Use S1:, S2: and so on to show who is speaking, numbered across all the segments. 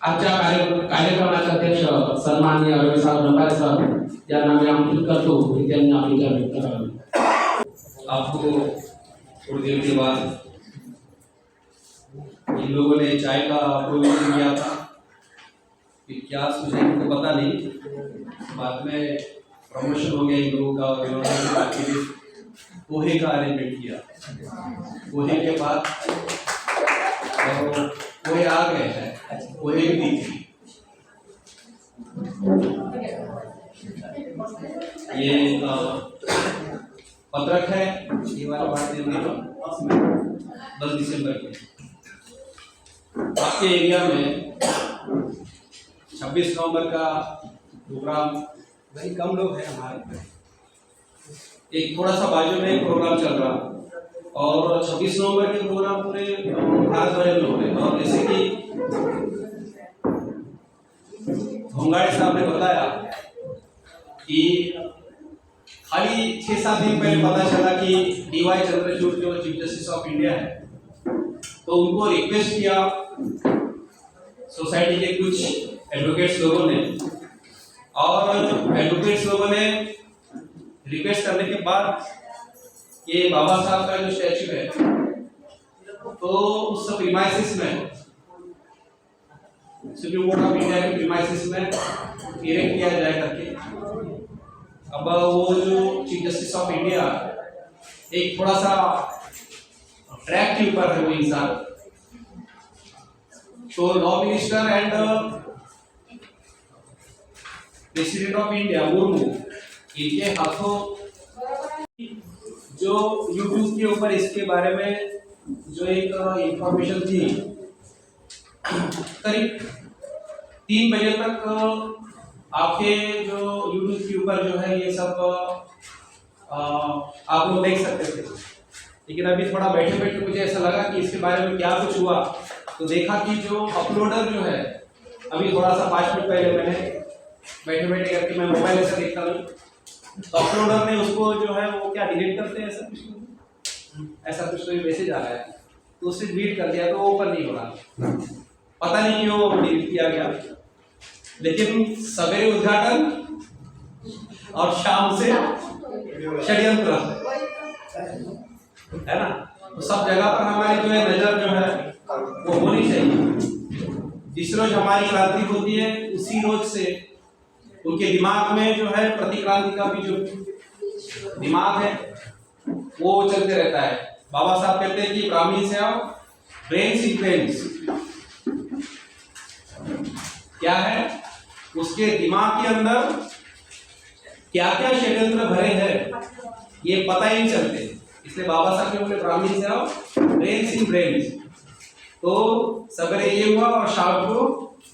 S1: आजच्या कार्यक्रमाचे अध्यक्ष सन्माननीय रवी साहेब रंबारे सर यांना मी आमंत्रित करतो की त्यांनी आपली विचार व्यक्त करावे।
S2: आपको थोड़ी देर के बाद इन लोगों ने चाय का प्रोविजन किया था कि क्या सुझाव को पता नहीं, बाद में प्रमोशन हो गया इन लोगों का और इन्होंने पोहे का अरेंजमेंट किया। पोहे के बाद तो पोहे आ गए हैं, पोहे भी दी थी। ये पत्रक है, ये वाला बात 10 दिसंबर के आपके एरिया में 26 नवंबर का प्रोग्राम, वही कम लोग हैं हमारे, एक थोड़ा सा बाजू में एक प्रोग्राम चल रहा और 26 नवंबर के प्रोग्राम पूरे भारत भर में हो रहे। और जैसे कि होंगाड़े साहब ने बताया कि खाली 6-7 दिन पहले पता चला कि DY चंद्रचूड़ जो चीफ जस्टिस ऑफ इंडिया है, तो उनको रिक्वेस्ट किया सोसाइटी के कुछ एडवोकेट्स लोगों ने, और एडवोकेट्स लोगों ने रिक्वेस्ट करने के बाद ये बाबा साहब का जो स्टैचू है तो उस सब प्रीमाइसिस में सुप्रीम कोर्ट ऑफ इंडिया के प्रीमाइसिस में इरेक्ट किया जाए करके। अब वो जो चीफ जस्टिस ऑफ इंडिया एक थोड़ा सा ट्रैक के ऊपर है वो इंसान, तो law minister and president of India Murmu, इनके हाथों जो यूट्यूब के ऊपर इसके बारे में जो एक इंफॉर्मेशन थी, करीब 3 बजे तक आपके जो यूट्यूब के ऊपर जो है ये सब आप लोग देख सकते थे। लेकिन अभी थोड़ा बैठे बैठे मुझे ऐसा लगा कि इसके बारे में क्या कुछ हुआ, तो देखा कि जो अपलोडर जो है, अभी थोड़ा सा 5 मिनट पहले मैंने बैठे बैठे करके मैं मोबाइल ऐसा देखता हूँ, तो अपलोडर ने उसको जो है वो क्या डिलीट करते हैं, ऐसा कुछ कोई मैसेज आ रहा है, तो उससे डिलीट कर दिया तो वो ओपन नहीं हो रहा, पता नहीं क्यों डिलीट किया गया। लेकिन सवेरे उद्घाटन और शाम से षड्यंत्र है ना, तो सब जगह पर हमारी जो है नजर जो है वो होनी चाहिए। जिस रोज हमारी क्रांति होती है उसी रोज से उनके दिमाग में जो है प्रतिक्रांति का भी जो दिमाग है वो चलते रहता है। बाबा साहब कहते हैं कि ब्राह्मी से आओ, ब्रेन्स इन ब्रेन्स, क्या है उसके दिमाग के अंदर क्या क्या षड्यंत्र भरे हैं ये पता ही नहीं चलते, इसलिए बाबा साहब के बोले ब्राह्मी से आओ, ब्रेन्स इन ब्रेन्स। तो सवेरे ये हुआ और शाम को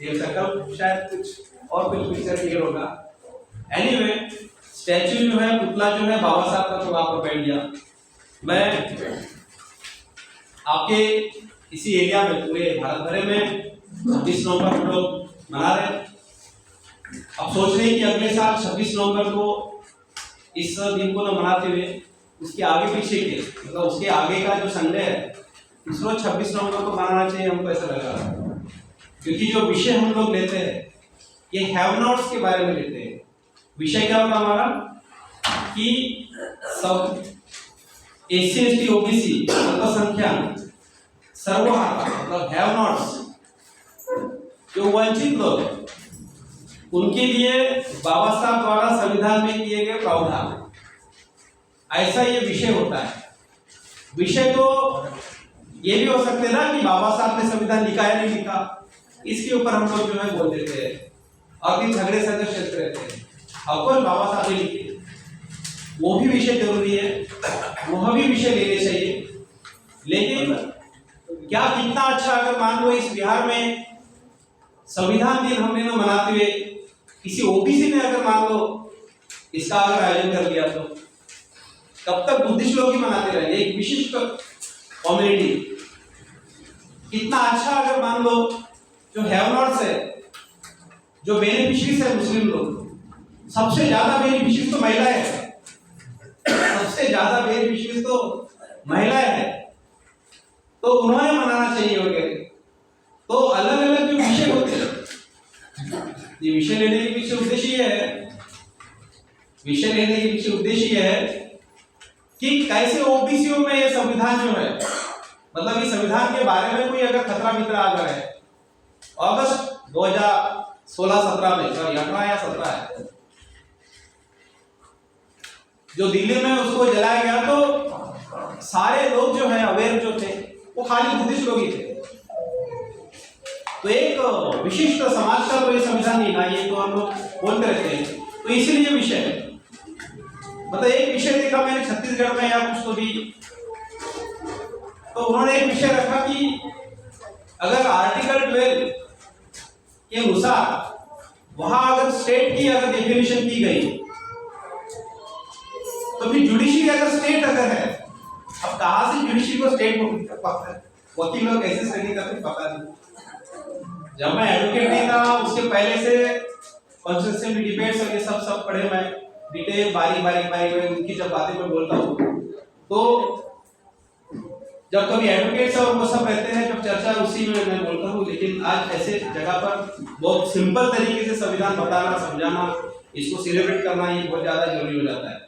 S2: ये सकल शायद कुछ और कुछ पिक्चर क्लियर होगा। एनीवे स्टैचू जो है, पुतला जो है बाबा साहब का, तो वहां पर बैठ गया। मैं आपके इसी एरिया में पूरे भारत भर में 26 नवंबर को लोग मना रहे हैं। अब सोच रहे हैं कि अगले साल 26 नवंबर को इस दिन को न मनाते हुए उसके आगे पीछे के, मतलब उसके आगे का जो संडे है इस रोज 26 नवंबर को मनाना चाहिए, हमको ऐसा लग रहा है। क्योंकि जो विषय हम लोग लेते हैं ये हैव नॉट्स के बारे में लेते हैं। विषय क्या होगा हमारा कि सब SC ST OBC अल्पसंख्यक सर्वहारा, मतलब हैव नॉट्स, जो वंचित लोग, उनके लिए बाबा साहब द्वारा संविधान में किए गए प्रावधान, ऐसा ये विषय होता है। विषय तो ये भी हो सकते हैं ना कि बाबा साहब ने संविधान लिखा है नहीं लिखा, इसके ऊपर हम लोग जो है बोल देते हैं और फिर झगड़े सदस्य क्षेत्र रहते हैं। और बाबा साहब ने लिखे, वो भी विषय जरूरी है, वह भी विषय लेने चाहिए। लेकिन क्या कितना अच्छा अगर मान लो इस बिहार में संविधान दिन हमने ना मनाते हुए किसी OBC ने अगर मान लो इसका अगर आयोजन कर दिया, तो कब तक बुद्धिस्ट लोग ही मनाते रहेंगे, एक विशिष्ट कम्युनिटी। कितना अच्छा अगर मान लो जो हैव नॉट्स है, जो बेनिफिशियरीज है मुस्लिम लोग, सबसे ज्यादा बेनिफिशियरीज तो महिलाएं है, सबसे ज्यादा बेनिफिशियरीज तो महिलाएं है, तो उन्होंने मनाना चाहिए वगैरह। तो अलग अलग जो विषय होते हैं विषय लेने के पीछे उद्देश्य ये है, विषय लेने के पीछे उद्देश्य ये है कि कैसे ओबीसीओ में ये संविधान जो है, मतलब इस संविधान के बारे में कोई अगर खतरा मित्र आ गया है, अगस्त 2016-17 में, सॉरी 18 या 17 है, जो दिल्ली में उसको जलाया गया, तो सारे लोग जो है अवेयर जो थे वो खाली बुद्धिस्ट लोग ही थे। तो एक विशिष्ट समाज का तो ये संविधान नहीं ना, ये तो हम लोग बोलते रहते हैं, तो इसीलिए विषय है, मतलब एक विषय देखा मैंने छत्तीसगढ़ में या कुछ तो भी, तो उन्होंने एक विषय रखा कि अगर आर्टिकल 12 के अनुसार वहां अगर स्टेट की अगर डेफिनेशन की गई, तो फिर जुडिशरी अगर स्टेट अगर है, अब कहां से जुडिशरी को स्टेट पता है, वकील लोग कैसे स्टडी करते पता नहीं। जब मैं एडवोकेट नहीं था उसके पहले से कॉन्स्टिट्यूशन डिबेट्स और ये सब पढ़े, मैं डिटेल बारी उनकी जब बातें मैं बोलता हूँ, तो जब कभी एडवोकेट्स और वो सब रहते हैं जब चर्चा, उसी में मैं बोलता हूँ। लेकिन आज ऐसे जगह पर बहुत सिंपल तरीके से संविधान बताना, समझाना, इसको सेलिब्रेट करना, ये बहुत ज्यादा जरूरी हो जाता है।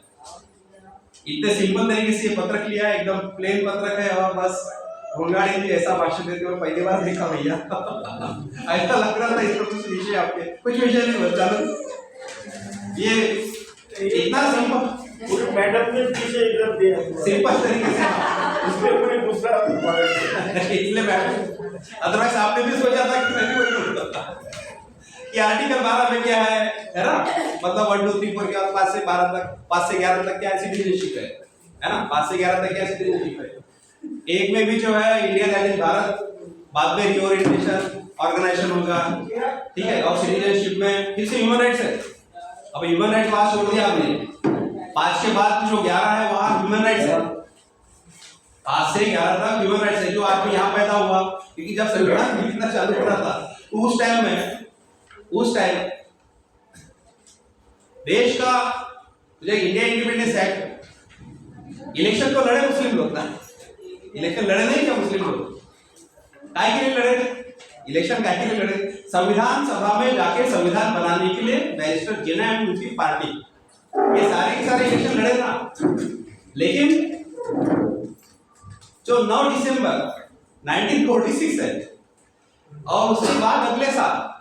S2: इतने सिंपल तरीके से ये पत्रक लिया है, एकदम प्लेन पत्रक है, और बस होंगाड़ी जी ऐसा भाषण देते हुए पहली बार देखा भैया। ऐसा लग रहा था इसको कुछ विषय, आपके कुछ विषय नहीं बता, ये इतना सिंपल
S3: मैडम ने पीछे एकदम दिया
S2: सिंपल तरीके से
S3: उसमें कोई दूसरा
S2: इसलिए मैडम, अदरवाइज आपने भी सोचा था कि मैं भी वही बोलता कि आर्टिकल 12 में क्या है ना, मतलब 1 2 3 4 के बाद 5 से 12 तक, 5 से 11 तक क्या सिटीजनशिप है ना, 5 से 11 तक क्या सिटीजनशिप है। एक में भी जो है इंडिया दैट भारत, बाद में रिओरिएंटेशन ऑर्गेनाइजेशन होगा, ठीक है, और सिटीजनशिप में फिर से ह्यूमन राइट्स है। अब ह्यूमन राइट्स वहां छोड़ दिया आपने, 5 के बाद जो 11 है वहां ह्यूमन राइट्स है, 5 से 11 तक ह्यूमन राइट्स है, जो आदमी यहाँ पैदा हुआ, क्योंकि जब संविधान लिखना चालू करा था उस टाइम देश का जो इंडिया इंडिपेंडेंस एक्ट, इलेक्शन तो लड़े मुस्लिम लोग ना, इलेक्शन लड़े नहीं क्या मुस्लिम लोग, काय के लिए लड़े, इलेक्शन काय के लिए लड़े, संविधान सभा में जाके संविधान बनाने के लिए बैरिस्टर जिन्ना एंड उनकी पार्टी, ये सारे के सारे इलेक्शन लड़े ना। लेकिन जो 9 दिसंबर 1946 है, और उसके बाद अगले साल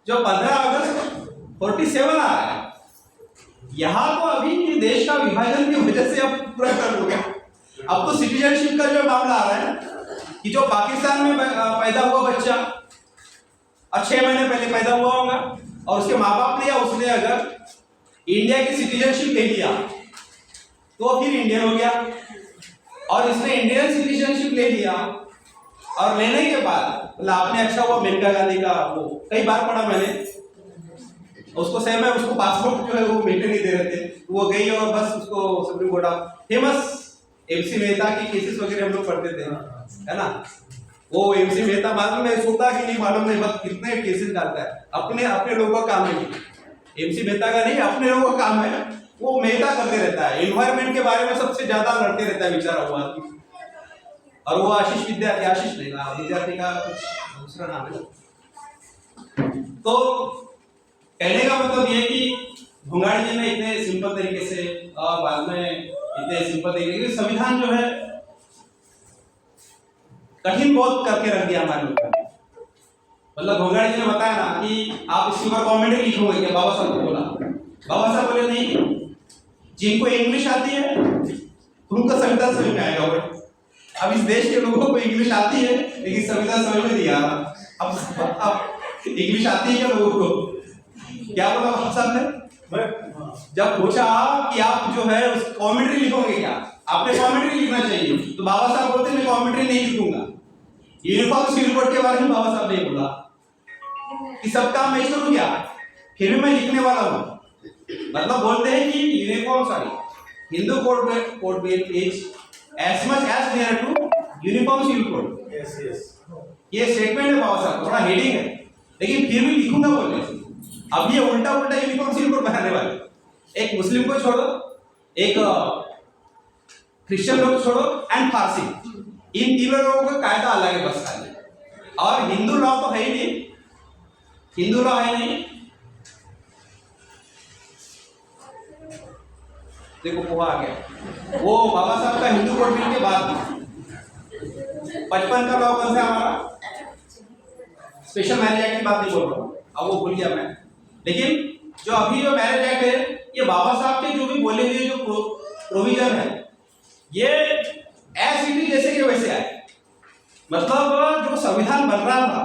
S2: जो 15 अगस्त 47 आ रहा है, यहाँ तो अभी देश का विभाजन की वजह से अब पूरा कर हो गया। अब तो सिटीजनशिप का जो मामला आ रहा है कि जो पाकिस्तान में पैदा हुआ बच्चा और 6 महीने पहले पैदा हुआ होगा, और उसके माँ बाप ने या उसने अगर इंडिया की सिटीजनशिप ले लिया तो फिर इंडियन हो गया, और इसने इंडियन सिटीजनशिप ले लिया, और लेने के बाद मतलब आपने, अच्छा हुआ मेनका गांधी का वो कई बार पढ़ा मैंने, उसको सेम है, उसको पासपोर्ट जो है वो मिलने नहीं दे रहे थे, वो गई और बस उसको supreme court of, famous MC Mehta की केसेस वगैरह हम लोग पढ़ते थे, है ना, वो एमसी मेहता मालूम है, सोता कि नहीं मालूम नहीं, बस कितने केसेस डालता है, अपने लोगों का काम है, एमसी मेहता का नहीं, अपने लोगों का काम है, वो मेहता करते रहता है, एनवायरमेंट के बारे में सबसे ज्यादा लड़ते रहता है बेचारा वो आदमी। और वो आशीष विद्यार्थी, आशीष नहीं ना, विद्यार्थी का कुछ दूसरा नाम है। तो कहने का मतलब ये कि भुंगाड़ी जी ने इतने सिंपल तरीके से, और बाद में इतने सिंपल तरीके से संविधान जो है कठिन बहुत करके रख दिया हमारे लोग। मतलब भुंगाड़ी जी ने बताया ना कि आप इसके ऊपर कमेंट्री लिखोगे क्या, बाबा साहब को बोला, बाबा साहब बोले नहीं, जिनको इंग्लिश आती है उनको संविधान समझ में आएगा। अब इस देश के लोगों को इंग्लिश आती है लेकिन संविधान समझ में नहीं आ रहा। अब इंग्लिश आती है क्या लोगों को? क्या बोला बाबा साहब ने जब पूछा कि आप जो है उस कमेंट्री लिखोगे क्या, आपने कमेंट्री लिखना चाहिए, तो बाबा साहब बोलते मैं कमेंट्री नहीं लिखूंगा। यूनिफॉर्म सिविल कोड के बारे में बाबा साहब ने बोला कि सब काम मैं करूं क्या, फिर भी मैं लिखने वाला हूं। मतलब बोलते हैं कि uniform Hindu code is as much as near to uniform civil code.
S3: Yes yes,
S2: ये स्टेटमेंट है बाबा साहब, थोड़ा हेडिंग है, लेकिन फिर भी लिखूंगा बोले। अब ये उल्टा उल्टा यूनिफॉर्म सिविल कोड बनाने वाले, एक मुस्लिम को छोड़ो, एक क्रिश्चियन लोग छोड़ो एंड फारसी, इन तीनों लोगों का कायदा अलग है बस खाली। और हिंदू लॉ तो है ही नहीं, हिंदू लॉ है नहीं, देखो पोहा आ गया, वो बाबा साहब का हिंदू कोड बिल के बाद 55 का लॉ कौन सा हमारा, स्पेशल मैरिज एक्ट की बात नहीं बोल रहा हूँ, अब वो भूल गया मैं। लेकिन जो अभी जो मैरिज एक्ट है, ये बाबा साहब के जो भी बोले हुए जो प्रोविजन है, ये एज इट इज जैसे के वैसे आए। मतलब जो संविधान बन रहा था,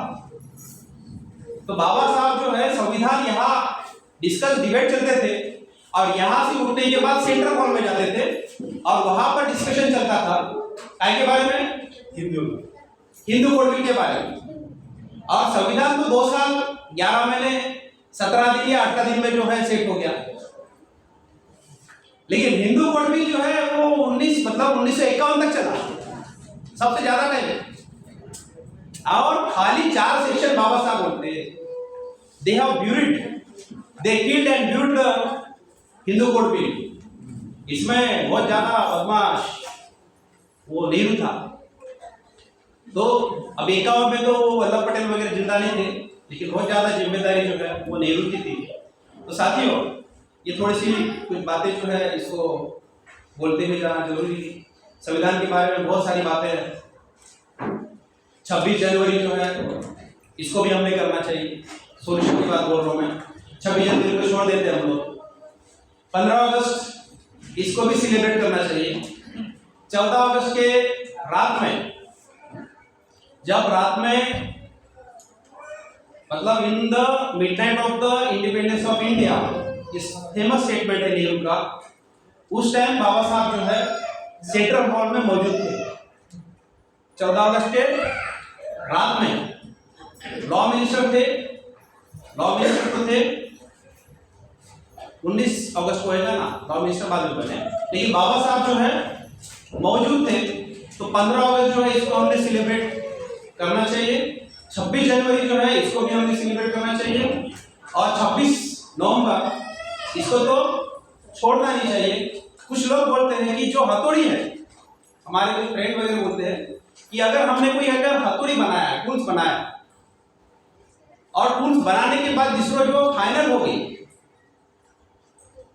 S2: तो बाबा साहब जो है संविधान यहाँ डिस्कस डिबेट चलते थे, और यहाँ से उठने के बाद सेंट्रल हॉल में जाते थे और वहां पर डिस्कशन चलता था काय के बारे में, हिंदू कोड बिल के बारे में। और संविधान तो 2 साल 11 महीने 17 दिन या 18 दिन में जो है सेट हो गया। लेकिन हिंदू कोड बिल जो है वो 1951 तक चला, सबसे ज्यादा टाइम। और खाली 4 सेक्शन बाबा साहब बोलते हैं, they have buried, they killed and buried Hindu code bill. इसमें बहुत ज्यादा बदमाश वो नेहरू था। तो अब 51 में तो वल्लभ पटेल वगैरह जिंदा नहीं थे, लेकिन बहुत ज्यादा जिम्मेदारी जो है वो नेहरू की थी। तो साथियों, ये थोड़ी सी कुछ बातें जो है इसको बोलते हुए जाना जरूरी थी। संविधान के बारे में बहुत सारी बातें हैं। 26 जनवरी जो है इसको भी हमें करना चाहिए, सोल्यूशन की बात बोल रहा हूँ मैं। 26 जनवरी को छोड़ देते हैं हम लोग। 15 अगस्त इसको भी सेलिब्रेट करना चाहिए। 14 अगस्त के रात में, जब रात में मतलब in the midnight of the independence of India, इस फेमस स्टेटमेंट है नेहरू का, उस टाइम बाबा साहब जो है सेंट्रल हॉल में मौजूद थे। 14 अगस्त के रात में लॉ मिनिस्टर थे, लॉ मिनिस्टर तो थे 19 अगस्त को है ना, लॉ मिनिस्टर बाद में बने, लेकिन बाबा साहब जो है मौजूद थे। तो 15 अगस्त जो है इसको हमने सेलिब्रेट करना चाहिए। 26 जनवरी जो है इसको भी हमें सेलिब्रेट करना चाहिए, और 26 नवंबर इसको तो छोड़ना नहीं चाहिए। कुछ लोग बोलते हैं कि जो हथौड़ी है, हमारे कुछ फ्रेंड वगैरह बोलते हैं कि अगर हमने कोई अगर हथौड़ी बनाया, टूल्स बनाया, और टूल्स बनाने के बाद जिस रोज वो फाइनल हो गई,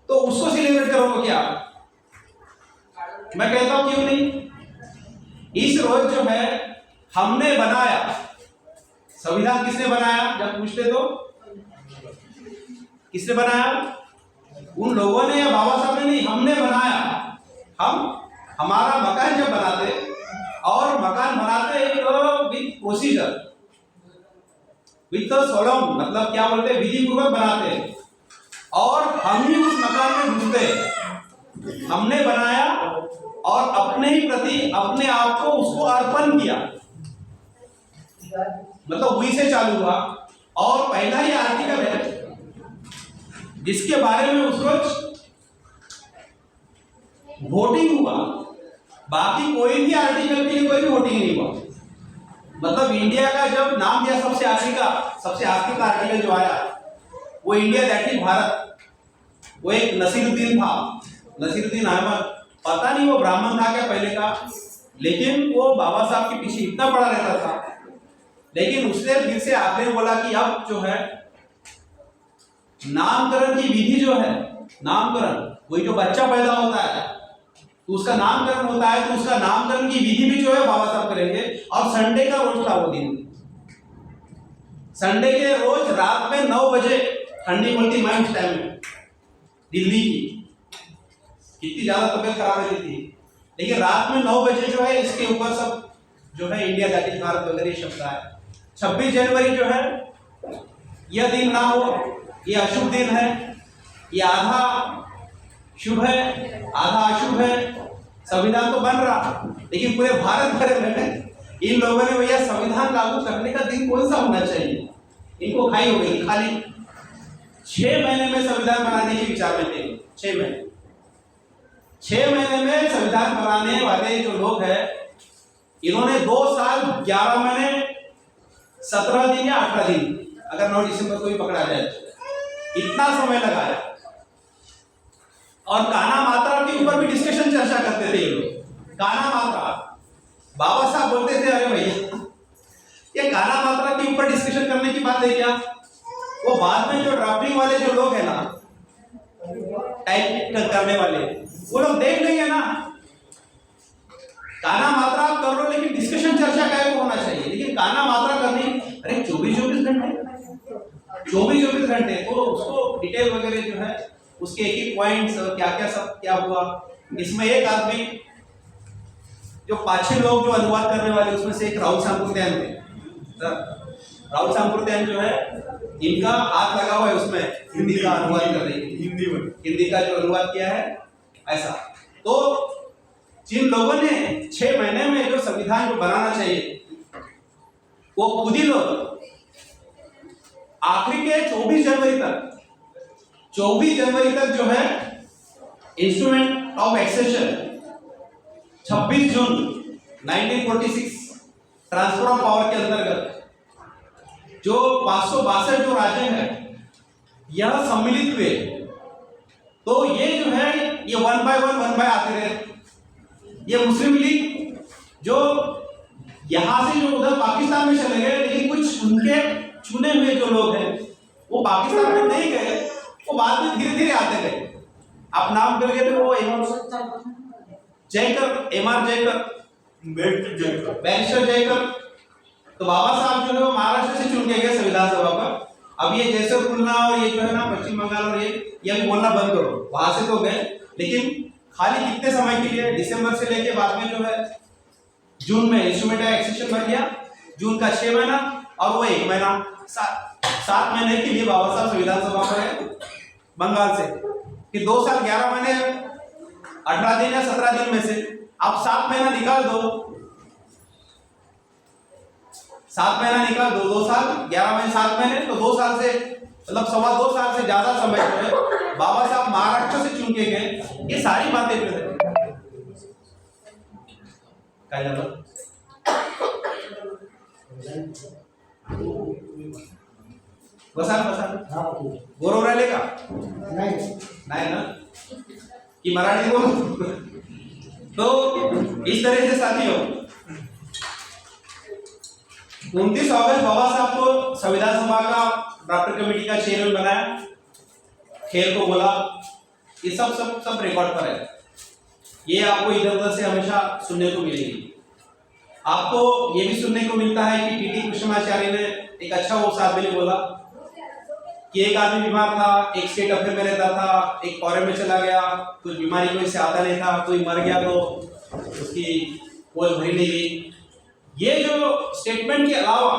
S2: तो उसको सेलिब्रेट करोगे क्या? मैं कहता हूं क्यों नहीं। इस रोज जो है हमने बनाया, संविधान किसने बनाया जब पूछते तो किसने बनाया? उन लोगों ने या बाबा साहब ने नहीं, हमने बनाया। हम हमारा मकान जब बनाते, और मकान बनाते विद प्रोसीजर, विद सोलम, मतलब क्या बोलते हैं, विधि पूर्वक बनाते हैं, और हम ही उस मकान में घुसते। हमने बनाया और अपने ही प्रति अपने आप को उसको अर्पण किया, मतलब वही से चालू हुआ। और पहला ही आर्टिकल है जिसके बारे में उस रोज वोटिंग हुआ, बाकी कोई भी आर्टिकल के लिए कोई भी वोटिंग नहीं हुआ। मतलब इंडिया का जब नाम दिया सबसे आखिरी का आर्टिकल जो आया वो इंडिया दैट इज भारत, वो एक नसीरुद्दीन था, नसीरुद्दीन अहमद, पता नहीं वो ब्राह्मण था क्या पहले का, लेकिन वो बाबा साहब के पीछे इतना पड़ा रहता था। लेकिन उसने फिर से आपने बोला कि अब जो है नामकरण की विधि जो है, नामकरण, वही जो बच्चा पैदा होता है तो उसका नामकरण होता है, तो उसका नामकरण की विधि भी जो है बाबा साहब करेंगे। और संडे का रोज था वो दिन, संडे के रोज रात में 9 बजे, ठंडी पड़ती मैं उस टाइम में दिल्ली की, कितनी ज्यादा तबियत खराब रहती थी, लेकिन रात में 9 बजे जो है इसके ऊपर सब जो है इंडिया दैट इज भारत वगैरह शब्द है। 26 जनवरी जो है यह दिन ना हो, ये अशुभ दिन है, ये आधा शुभ है आधा अशुभ है। संविधान तो बन रहा, लेकिन पूरे भारत भर में इन लोगों ने भैया संविधान लागू करने का दिन कौन सा होना चाहिए, इनको खाई हो गई। खाली 6 महीने में संविधान बनाने के विचार में थे। 6 महीने में संविधान बनाने वाले जो लोग हैं, इन्होंने 2 साल 11 महीने 17 दिन या 18 दिन, अगर 9 दिसंबर को भी पकड़ा जाए, इतना समय लगाया। और काना मात्रा के ऊपर भी डिस्कशन चर्चा करते थे ये लोग। काना मात्रा, बाबा साहब बोलते थे अरे भैया ये काना मात्रा के ऊपर डिस्कशन करने की बात है क्या? वो बाद में जो ड्राफ्टिंग वाले जो लोग हैं ना, टाइप करने वाले, वो लोग देख लेंगे ना। काना मात्रा आप कर लो, लेकिन डिस्कशन चर्चा काय को होना चाहिए, लेकिन काना मात्रा करनी, अरे 24-24 घंटे तो उसको डिटेल वगैरह जो है उसके एक एक पॉइंट्स क्या क्या सब क्या हुआ। इसमें एक आदमी जो 5-6 लोग जो अनुवाद करने वाले उसमें से एक राहुल सांकृत्यायन थे। राहुल सांकृत्यायन जो है इनका हाथ लगा हुआ है उसमें हिंदी का अनुवाद कर रही है, हिंदी का जो अनुवाद किया है ऐसा। तो जिन लोगों ने 6 महीने में जो संविधान को बनाना चाहिए वो खुद ही लोग आखिरी के 24 जनवरी तक जो है इंस्ट्रूमेंट ऑफ एक्सेशन 26 जून 1946 ट्रांसफर ऑफ पावर के अंतर्गत जो 562 जो राज्य है यह सम्मिलित हुए। तो ये जो है ये वन बाय आते रहे। ये मुस्लिम लीग जो यहां से जो उधर पाकिस्तान में चले गए, लेकिन कुछ उनके चुने हुए जो लोग हैं वो पाकिस्तान में नहीं गए, वो बाद में धीरे धीरे आते गए। आप नाम कर गए थे वो एमआर बैरिस्टर जयकर। तो बाबा साहब जो है वो महाराष्ट्र से चुन के गए संविधान सभा पर। अब ये जैसे खुलना और ये जो है ना पश्चिम बंगाल और ये भी बोलना बंद करो, वहां से तो गए, लेकिन खाली कितने समय के लिए, दिसंबर से लेके बाद में जो है जून में इंस्ट्रूमेंट एक्सेशन बन गया, जून का 6 महीना और वो 1 महीना 7 महीने के लिए बाबा साहब संविधान सभा पर है बंगाल से। कि 2 साल 11 महीने 18 दिन या 17 दिन में से आप 7 महीना निकाल दो, 7 महीना निकाल दो, 2 साल 11 महीने 7 महीने, तो 2 साल से मतलब 2.25 साल से ज्यादा समय जो है बाबा साहब महाराष्ट्र से चुन के गए। ये सारी बातें काय झालं बसा बरोबर आले का नाही ना कि मराठी बोलू। तो इस तरह से साथियों 29 अगस्त बाबा साहब को संविधान सभा का ड्राफ्टर कमेटी का चेयरमैन बनाया, खेल को बोला, ये सब रिकॉर्ड पर है। ये आपको इधर उधर से हमेशा सुनने को मिलेगी। आपको ये भी सुनने को मिलता है कि टीटी कृष्णाचार्य ने एक अच्छा वो साथ में बोला कि एक आदमी बीमार था, एक स्टेट अफेयर में रहता था, एक फॉरेन में चला गया, कुछ बीमारी कोई से आता नहीं था, कोई मर गया तो उसकी पोल भरी नहीं गई। ये जो स्टेटमेंट के अलावा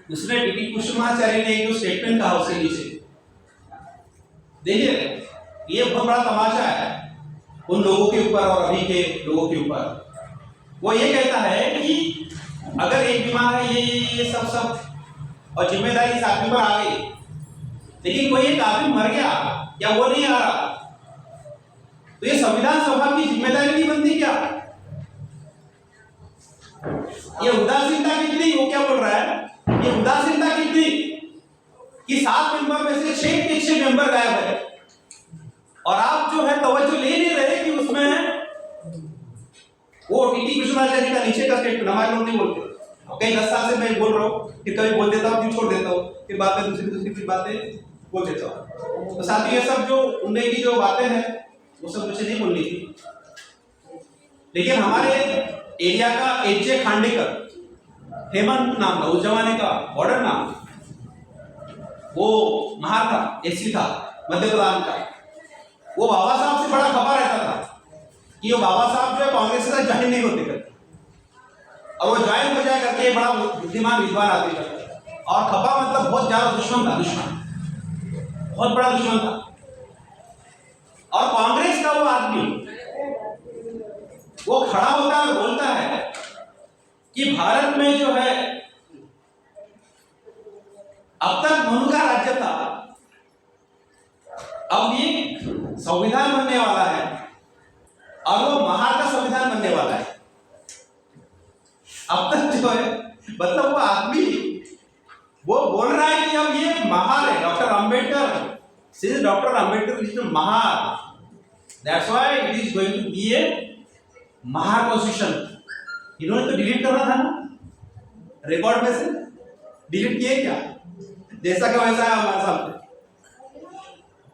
S2: उसने टीटी कृष्णाचार्य ने एक जो स्टेटमेंट कहा उसके नीचे देखिए, ये बहुत बड़ा तमाशा है उन लोगों के ऊपर और अभी के लोगों के ऊपर। वो ये कहता है कि अगर एक बीमार है ये सब और जिम्मेदारी इस आदमी पर आ गई, लेकिन कोई एक आदमी मर गया या वो नहीं आ रहा, तो ये संविधान सभा की जिम्मेदारी नहीं बनती क्या? ये उदासीनता कितनी, वो क्या बोल रहा है, ये उदासीनता कितनी कि 7 मेंबर में से 6 के 6 मेंबर गायब है और आप जो है तवज्जो ले नहीं रहे कि उसमें वो टीटी कृष्णाचार्य का नीचे का स्टेटमेंट हमारे लोग नहीं बोलते। कई 10 साल से मैं बोल रहा हूँ, फिर कभी बोल देता हूँ, फिर छोड़ देता हूँ, फिर बातें दूसरी बातें बोल देता हूँ। तो साथ ही ये सब जो उनमें की जो बातें हैं वो सब मुझे नहीं बोलनी थी, लेकिन हमारे एरिया का एच.जे. खांडेकर, हेमंत नाम था उस जमाने का, बॉर्डर नाम, वो महार था, एससी था मध्य प्रदेश का। वो बाबा साहब से बड़ा खपा रहता था कि वो बाबा साहब जो है कांग्रेस से ज्वाइन नहीं होते करते, और वो ज्वाइन हो जाए करके बड़ा बुद्धिमान विद्वान आदमी था, और खपा मतलब बहुत ज्यादा दुश्मन था, बहुत बड़ा दुश्मन था। और कांग्रेस का वो आदमी वो खड़ा होता है और बोलता है कि भारत में जो है अब तक मनु का राज्य था, अब ये संविधान बनने वाला है और वो महार का संविधान बनने वाला है। अब तक जो है मतलब वो आदमी वो बोल रहा है कि अब ये महार है, doctor Ambedkar, since doctor Ambedkar is Mahar, that's why it is going to be a Mahar constitution. इन्होंने तो डिलीट करना था ना रिकॉर्ड में से, डिलीट किए क्या? जैसा का वैसा है हमारे सामने।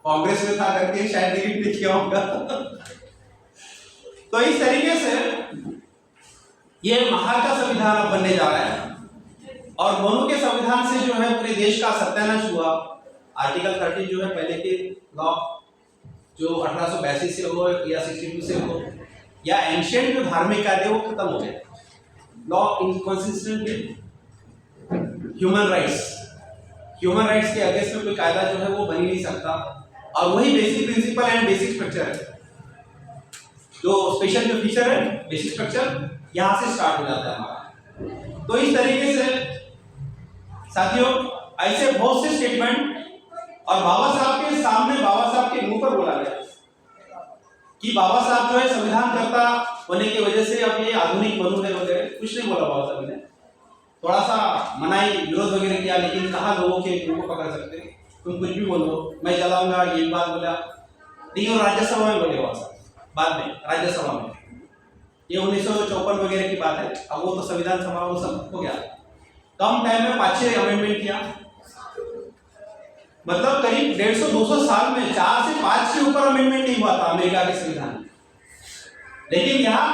S2: कांग्रेस में था करके शायद डिलीट नहीं किया होगा। तो इस तरीके से ये महाल का संविधान अब बनने जा रहा है और मनु के संविधान से जो है पूरे देश का सत्यानाश हुआ। आर्टिकल 13 जो है पहले के लॉ जो 1882 से हो या 62 से हो या एंशिएंट जो धार्मिक कायदे वो खत्म हो गए। लॉ इनकंसिस्टेंट ह्यूमन राइट्स के अगेंस्ट में कोई कायदा जो है वो बन ही नहीं सकता और वही basic principle and basic structure है। जो स्पेशल जो फीचर है बेसिक स्ट्रक्चर यहाँ से स्टार्ट हो जाता है हमारा। तो इस तरीके से साथियों ऐसे बहुत से स्टेटमेंट और बाबा साहब के सामने बाबा साहब के मुंह पर बोला गया कि बाबा साहब जो है संविधान कर्ता होने की वजह से अब ये आधुनिक मनु है वगैरह कुछ नहीं बोला बाबा साहब ने। थोड़ा सा मनाई विरोध वगैरह किया लेकिन कहा लोगों के मुंह को पकड़ सकते तुम कुछ भी बोलो मैं चलाऊंगा ये बात बोला। लेकिन राज्यसभा में बोले बाबा साहब बाद में राज्यसभा में ये 1954 वगैरह की बात है। अब वो तो संविधान सभा वो सब हो गया। कम टाइम में 5-6 अमेंडमेंट किया मतलब करीब 150-200 साल में 4 से 5 के ऊपर अमेंडमेंट नहीं हुआ था अमेरिका के संविधान में। लेकिन यहाँ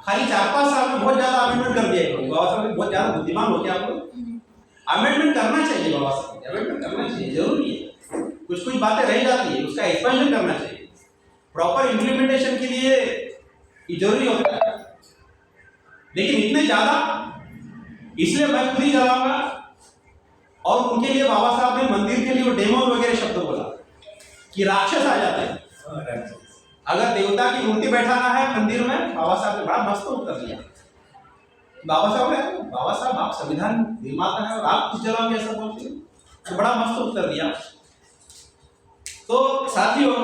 S2: खाली 4-5 साल में बहुत ज्यादा अमेंडमेंट कर दिया है। बाबा साहब बहुत ज्यादा बुद्धिमान हो गया। आपको अमेंडमेंट करना चाहिए बाबा साहब अमेंडमेंट करना चाहिए जरूरी है। कुछ बातें रह जाती है उसका एक्सपेंशन करना चाहिए प्रॉपर इम्प्लीमेंटेशन के लिए ये जरूरी होता है। लेकिन इतने ज्यादा इसलिए मैं खुद ही चलाऊंगा और उनके लिए बाबा साहब ने मंदिर के लिए वो डेमोन वगैरह शब्द बोला कि राक्षस आ जाते हैं अगर देवता की मूर्ति बैठाना है मंदिर में। बाबा साहब ने बड़ा मस्त उत्तर दिया। बाबा साहब आप संविधान निर्माता है और आप कुछ जलाओगे ऐसा बोलते हैं तो बड़ा मस्त उत्तर दिया। तो साथियों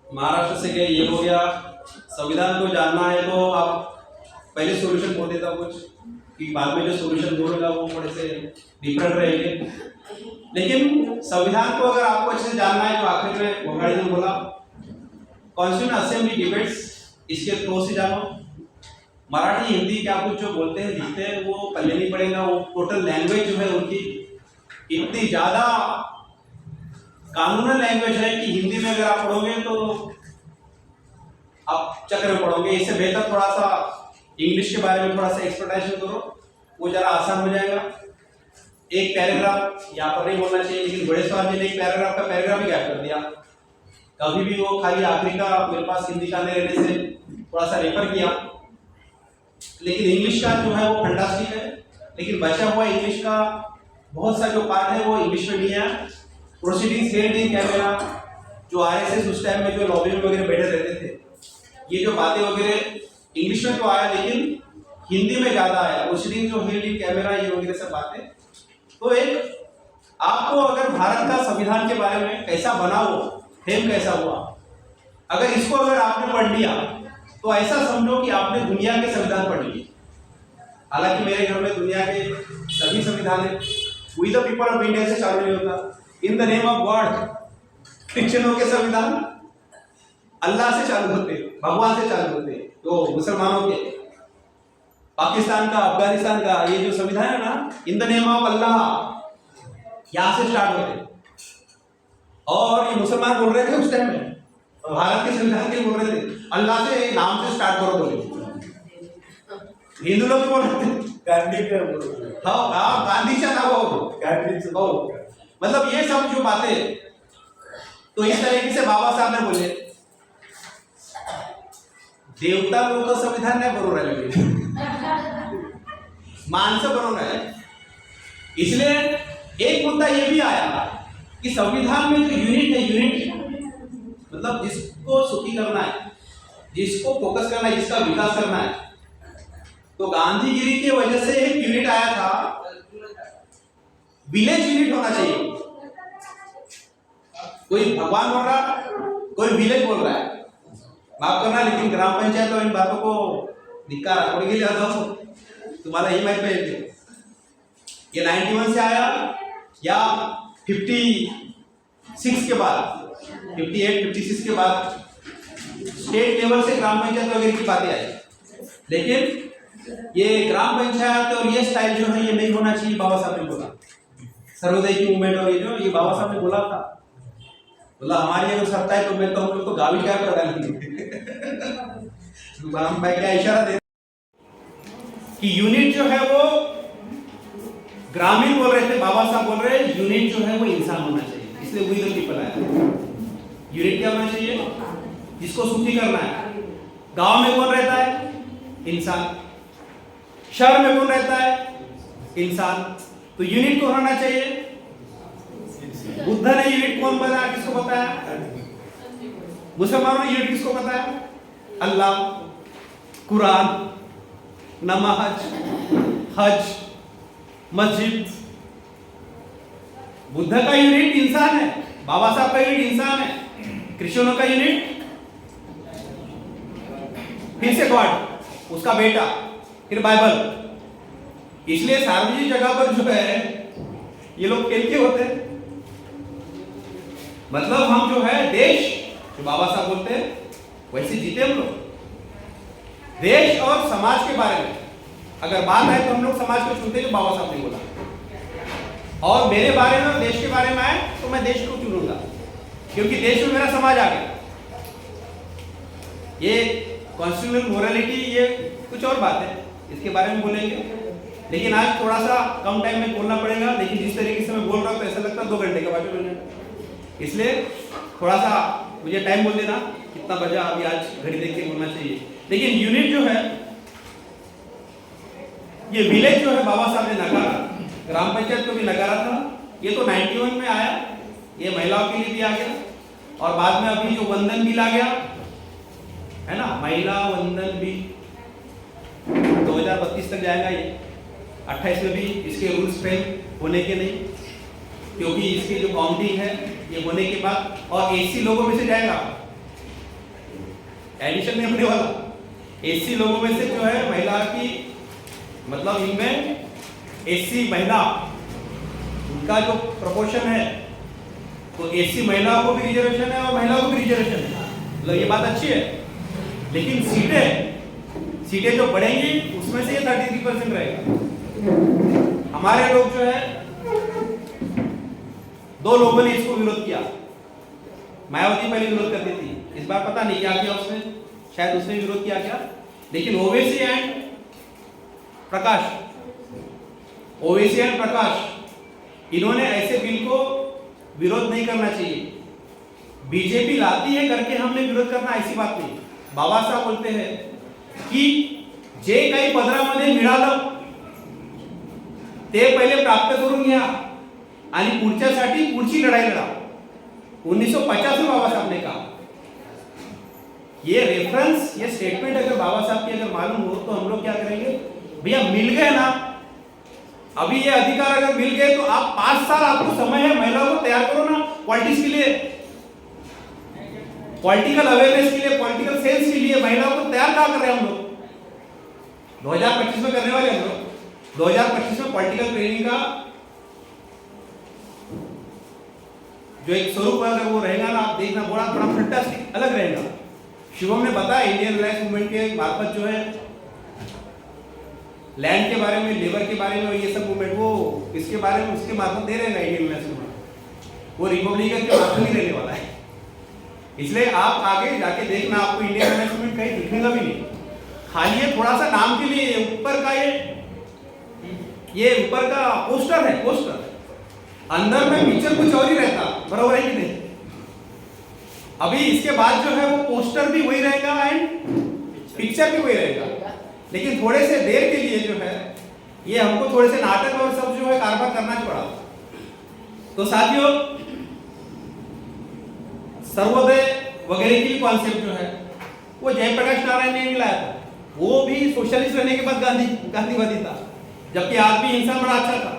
S2: महाराष्ट्र से गए ये हो गया। संविधान को जानना है तो आप पहले सॉल्यूशन बोल देता कुछ कि बाद में जो सॉल्यूशन बोलेगा वो थोड़े से डिफरेंट रहेंगे। लेकिन संविधान को अगर आपको अच्छे से जानना है तो आखिर में घोड़ाड़ी ने बोला कॉन्स्टिट्यूशन असेंबली डिबेट्स इसके थ्रू से जानो। मराठी हिंदी क्या कुछ जो बोलते हैं लिखते हैं वो पल्ले नहीं पड़ेगा। वो टोटल लैंग्वेज जो है उनकी इतनी ज़्यादा कानूनन लैंग्वेज है कि हिंदी में अगर आप पढ़ोगे तो आप चक्कर में पढ़ोगे। इससे बेहतर थोड़ा सा इंग्लिश के बारे में थोड़ा सा एक्सप्लेनेशन करो वो ज़रा आसान हो जाएगा। एक पैराग्राफ यहाँ पर नहीं बोलना चाहिए लेकिन बड़े साहब ने एक पैराग्राफ का पैराग्राफ ही गैप कर दिया। कभी भी वो खाली आखिरी का मेरे पास हिंदी का नहीं रहने से थोड़ा सा रेफर किया। लेकिन इंग्लिश का जो है वो फंटास्टिक है लेकिन बचा हुआ इंग्लिश का बहुत सा जो पार्ट है वो इंग्लिश में नहीं है। प्रोसीडिंग्स हेल्ड इन कैमरा जो आरएसएस उस टाइम में जो लॉबी में वगैरह बैठे रहते थे ये जो बातें वगैरह इंग्लिश में तो आया लेकिन हिंदी में ज़्यादा आया। प्रोसीडिंग जो हेल्ड इन कैमरा ये वगैरह सब बातें। तो एक आपको अगर भारत का संविधान के बारे में कैसा बना हो फेम कैसा हुआ अगर इसको अगर आपने पढ़ लिया तो ऐसा समझो कि आपने दुनिया के संविधान पढ़ लिए। हालांकि मेरे घर में दुनिया के सभी संविधान है। We the people of India से चालू नहीं होता। In the name of God क्रिश्चियनों के संविधान अल्लाह से चालू होते भगवान से चालू होते। तो मुसलमानों के पाकिस्तान का अफगानिस्तान का ये जो संविधान है ना इन द नेम ऑफ अल्लाह यहाँ से स्टार्ट होते। और ये मुसलमान बोल रहे थे उस टाइम में भारत के संविधान के बोल रहे थे अल्लाह से नाम से स्टार्ट करो बोले। हिंदू लोग बोल रहे थे
S3: गांधी का
S2: हाँ गांधी था वो मतलब ये सब जो बातें। तो इस तरीके से बाबा साहब ने बोले देवता लोग का संविधान नाही बरोबर आहे माणसं बरोबर आहे। इसलिए एक मुद्दा ये भी आया कि संविधान में जो यूनिट है यूनिट मतलब जिसको सुखी करना है जिसको फोकस करना है जिसका विकास करना है। तो गांधीगिरी की वजह से एक यूनिट आया था विलेज यूनिट होना चाहिए। कोई भगवान बोल रहा कोई विलेज बोल रहा है माफ करना लेकिन ग्राम पंचायत और इन बातों को धिक्कार थोड़ी के लिए तुम्हारा ही मैच में ये 91 से आया या 56 के बाद 58-56 के बाद स्टेट लेवल से ग्राम पंचायत वगैरह की बातें आई। लेकिन ये ग्राम पंचायत और ये स्टाइल जो है ये नहीं होना चाहिए बाबा साहब ने बोला। सर्वोदय की मूवमेंट और ये बाबा साहब ने बोला था, बोला हमारी अगर सत्ता है तो मैं तो हम लोग तो गावी क्या कर डालेंगे। मैं क्या इशारा दे कि यूनिट जो है वो ग्रामीण बोल रहे थे, बाबा साहब बोल रहे हैं यूनिट जो है वो इंसान होना चाहिए, इसलिए वही तो पीपल आया। यूनिट क्या होना चाहिए, जिसको सुखी करना है। गांव में कौन रहता है, इंसान। शहर में कौन रहता है, इंसान। तो यूनिट कौन होना चाहिए, बुद्ध ने यूनिट कौन बताया, किसको बताया, मुसलमानों ने यूनिट किसको बताया, अल्लाह, कुरान, नमाज, हज, मस्जिद। बुद्ध का यूनिट इंसान है, बाबा साहब का यूनिट इंसान है, क्रिश्चियनों का यूनिट फिर से गॉड, उसका बेटा, फिर बाइबल। इसलिए सार्वजनिक जगह पर जो है ये लोग खेल के होते हैं। मतलब हम जो है देश, जो बाबा साहब बोलते हैं वैसे जीते हम लोग। देश और समाज के बारे में अगर बात आए तो हम लोग समाज को चुनते हैं, जो बाबा साहब ने बोला। और मेरे बारे में, देश के बारे में आए तो मैं देश को चुनूंगा, क्योंकि देश में मेरा समाज आ गया। ये कॉन्स्टिट्यूशनल मोरालिटी ये कुछ और बात है, इसके बारे में बोलेंगे, लेकिन आज थोड़ा सा कम टाइम में बोलना पड़ेगा। लेकिन जिस तरीके से मैं बोल रहा हूँ तो ऐसा लगता है 2 घंटे का बात बोलने, इसलिए थोड़ा सा मुझे टाइम बोल देना कितना बजा, अभी आज घड़ी देख के बोलना चाहिए। लेकिन यूनिट जो है, ये विलेज जो है बाबा साहब ने नकारा, ग्राम पंचायत को भी नकारा था। ये तो 91 में आया, ये महिलाओं के लिए भी आ गया, और बाद में अभी जो वंदन बिल आ गया है ना, महिला वंदन बिल 2032 तक जाएगा। ये 28 में भी इसके रूल्स फेल होने के नहीं, क्योंकि इसकी जो काउंटिंग है ये होने के बाद, और एससी लोगों में से जाएगा, एडिशन नहीं होने वाला। एससी लोगों में से जो है महिला की, मतलब इनमें एससी महिला उनका जो प्रपोर्शन है, तो एससी महिलाओं को भी रिजर्वेशन है और महिलाओं को भी रिजर्वेशन है। मतलब ये बात अच्छी है, लेकिन सीटें जो बढ़ेंगी उसमें से ये 33% रहेगा। हमारे लोग जो है, 2 लोगों ने इसको विरोध किया। मायावती पहले विरोध करती थी, इस बार पता नहीं क्या किया उसने, शायद उसने विरोध किया क्या। लेकिन ओवैसी एंड प्रकाश इन्होंने ऐसे बिल को विरोध नहीं करना चाहिए। बीजेपी लाती है करके हमने विरोध करना, ऐसी बात नहीं। बाबा साहब बोलते हैं की जे काही पदरामध्ये मिळालं ते पहिले प्राप्त करून घ्या आणि पुढच्यासाठी पुढची लढाई लढा। 1950 में बाबा साहब ने कहा। ये रेफरेंस, ये स्टेटमेंट अगर बाबा साहब की अगर मालूम हो तो हम लोग क्या करेंगे, भैया मिल गए ना, अभी ये अधिकार अगर मिल गए तो आप 5 साल आपको समय है, महिलाओं को तैयार करो ना पॉलिटिक्स के लिए, पॉलिटिकल अवेयरनेस के लिए, पॉलिटिकल सेंस के लिए। महिलाओं को तैयार कहाँ कर रहे हैं हम लोग, 2025 में करने वाले हम लोग। 2025 में पॉलिटिकल ट्रेनिंग का जो एक स्वरूप अगर वो रहेगा ना, आप देखना बड़ा फंटास्टिक अलग रहेगा। शिवम ने बताया इंडियन रिलायंस मूवमेंट के मार्फत जो है लैंड के बारे में, लेबर के बारे में, ये सब मूवमेंट वो इसके बारे में उसके मार्फत दे रहेगा इंडियन रिलायंस मूवमेंट। वो रिपब्लिकन के मार्फत ही रहने वाला है। इसलिए आप आगे जाके देखना, आपको इंडियन रिलायंस मूवमेंट कहीं दिखेगा भी नहीं। खाली ये थोड़ा सा नाम के लिए ऊपर का ये ऊपर का पोस्टर है, पोस्टर, अंदर में पिक्चर कुछ और ही रहता, बराबर है कि नहीं। अभी इसके बाद जो है वो पोस्टर भी वही रहेगा एंड पिक्चर भी वही रहेगा, लेकिन थोड़े से देर के लिए जो है ये हमको थोड़े से नाटक और सब जो है कारबार करना पड़ा। तो साथियों, सर्वोदय वगैरह की कॉन्सेप्ट जो है वो जयप्रकाश नारायण ने लाया था। वो भी सोशलिस्ट रहने के बाद गांधीवादी था, जबकि आदमी इंसान बड़ा अच्छा था।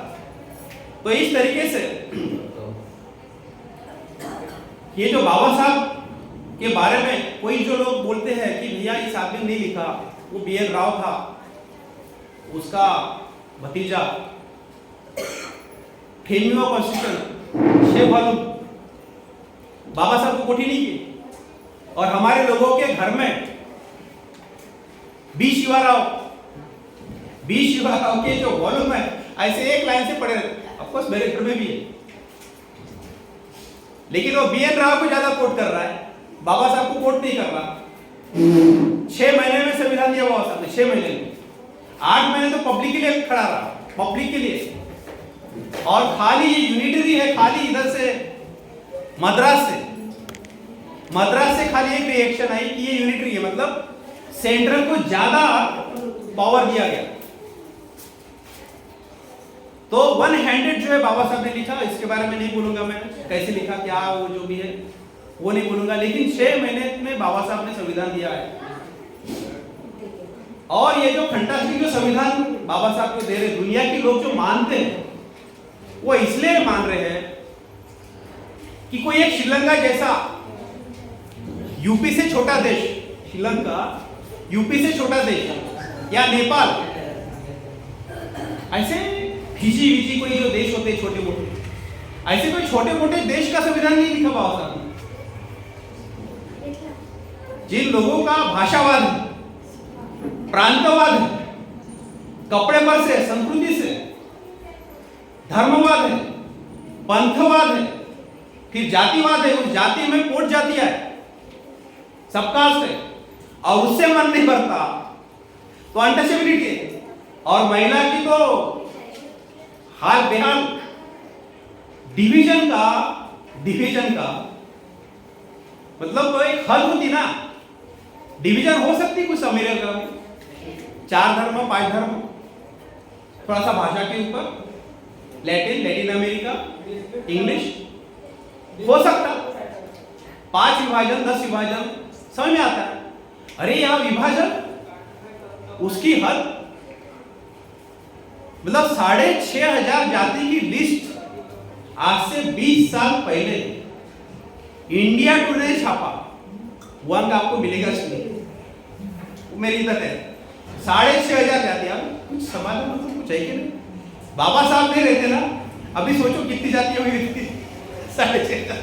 S2: तो इस तरीके से ये जो बाबा साहब के बारे में कोई जो लोग बोलते हैं कि भैया इस आदमी ने नहीं लिखा, वो BN राव था, उसका भतीजा, 18वां कॉन्स्टिट्यूशन 6 वॉल्यूम बाबा साहब को कोठी नहीं की। और हमारे लोगों के घर में बी शिवा राव के जो वॉल्यूम है ऐसे एक लाइन से पढ़े रहते। ऑफकोर्स मेरे घर में भी है, लेकिन वो BN राव को ज्यादा कोट कर रहा है, बाबा साहब को कोट नहीं कर रहा। 6 महीने में संविधान दिया बाबा साहब ने, 6 महीने में। 8 महीने तो पब्लिक के लिए खड़ा रहा, पब्लिक के लिए। और खाली ये यूनिटरी है, खाली इधर से मद्रास से खाली एक रिएक्शन आई कि ये यूनिटरी है, मतलब सेंट्रल को ज्यादा पावर दिया गया। तो वन हैंडेड जो है बाबा साहब ने लिखा, इसके बारे में नहीं बोलूंगा मैं, कैसे लिखा क्या वो जो भी है वो नहीं बोलूंगा, लेकिन 6 महीने में बाबा साहब ने संविधान दिया है। और ये जो फंटास्टिक जो संविधान बाबा साहब को दे रहे, दुनिया के लोग जो मानते हैं वो इसलिए मान रहे हैं कि कोई एक श्रीलंका जैसा यूपी से छोटा देश, श्रीलंका यूपी से छोटा देश या नेपाल, ऐसे फिजी विजी कोई जो देश होते छोटे मोटे, ऐसे कोई छोटे मोटे देश का संविधान नहीं लिखा बाबा साहब ने। जिन लोगों का भाषावाद है, प्रांतवाद है, कपड़े पर से, संस्कृति से, धर्मवाद है, पंथवाद है, फिर जातिवाद है, उस जाति में पोट जातियां है, सबकास्ट है, और उससे मन नहीं भरता तो अनटचेबिलिटी है, और महिला की तो हाल बेहाल, डिवीजन का मतलब तो एक हद होती ना, डिवीजन हो सकती कुछ अमेरिका में, 4 धर्म 5 धर्म, थोड़ा सा भाषा के ऊपर, लैटिन अमेरिका, इंग्लिश हो सकता, 5 विभाजन 10 विभाजन समझ में आता है। अरे यहां विभाजन उसकी हद, मतलब 6,500 जाति की लिस्ट आज से 20 साल पहले इंडिया टुडे ने छापा, वो अंक आपको मिलेगा इसमें, वो मेरी इधर है। 6,500 जातियां, कुछ समाज में तो कुछ है कि नहीं? बाबा साहब नहीं रहते ना, अभी सोचो कितनी जातियां हुई थी, 6,500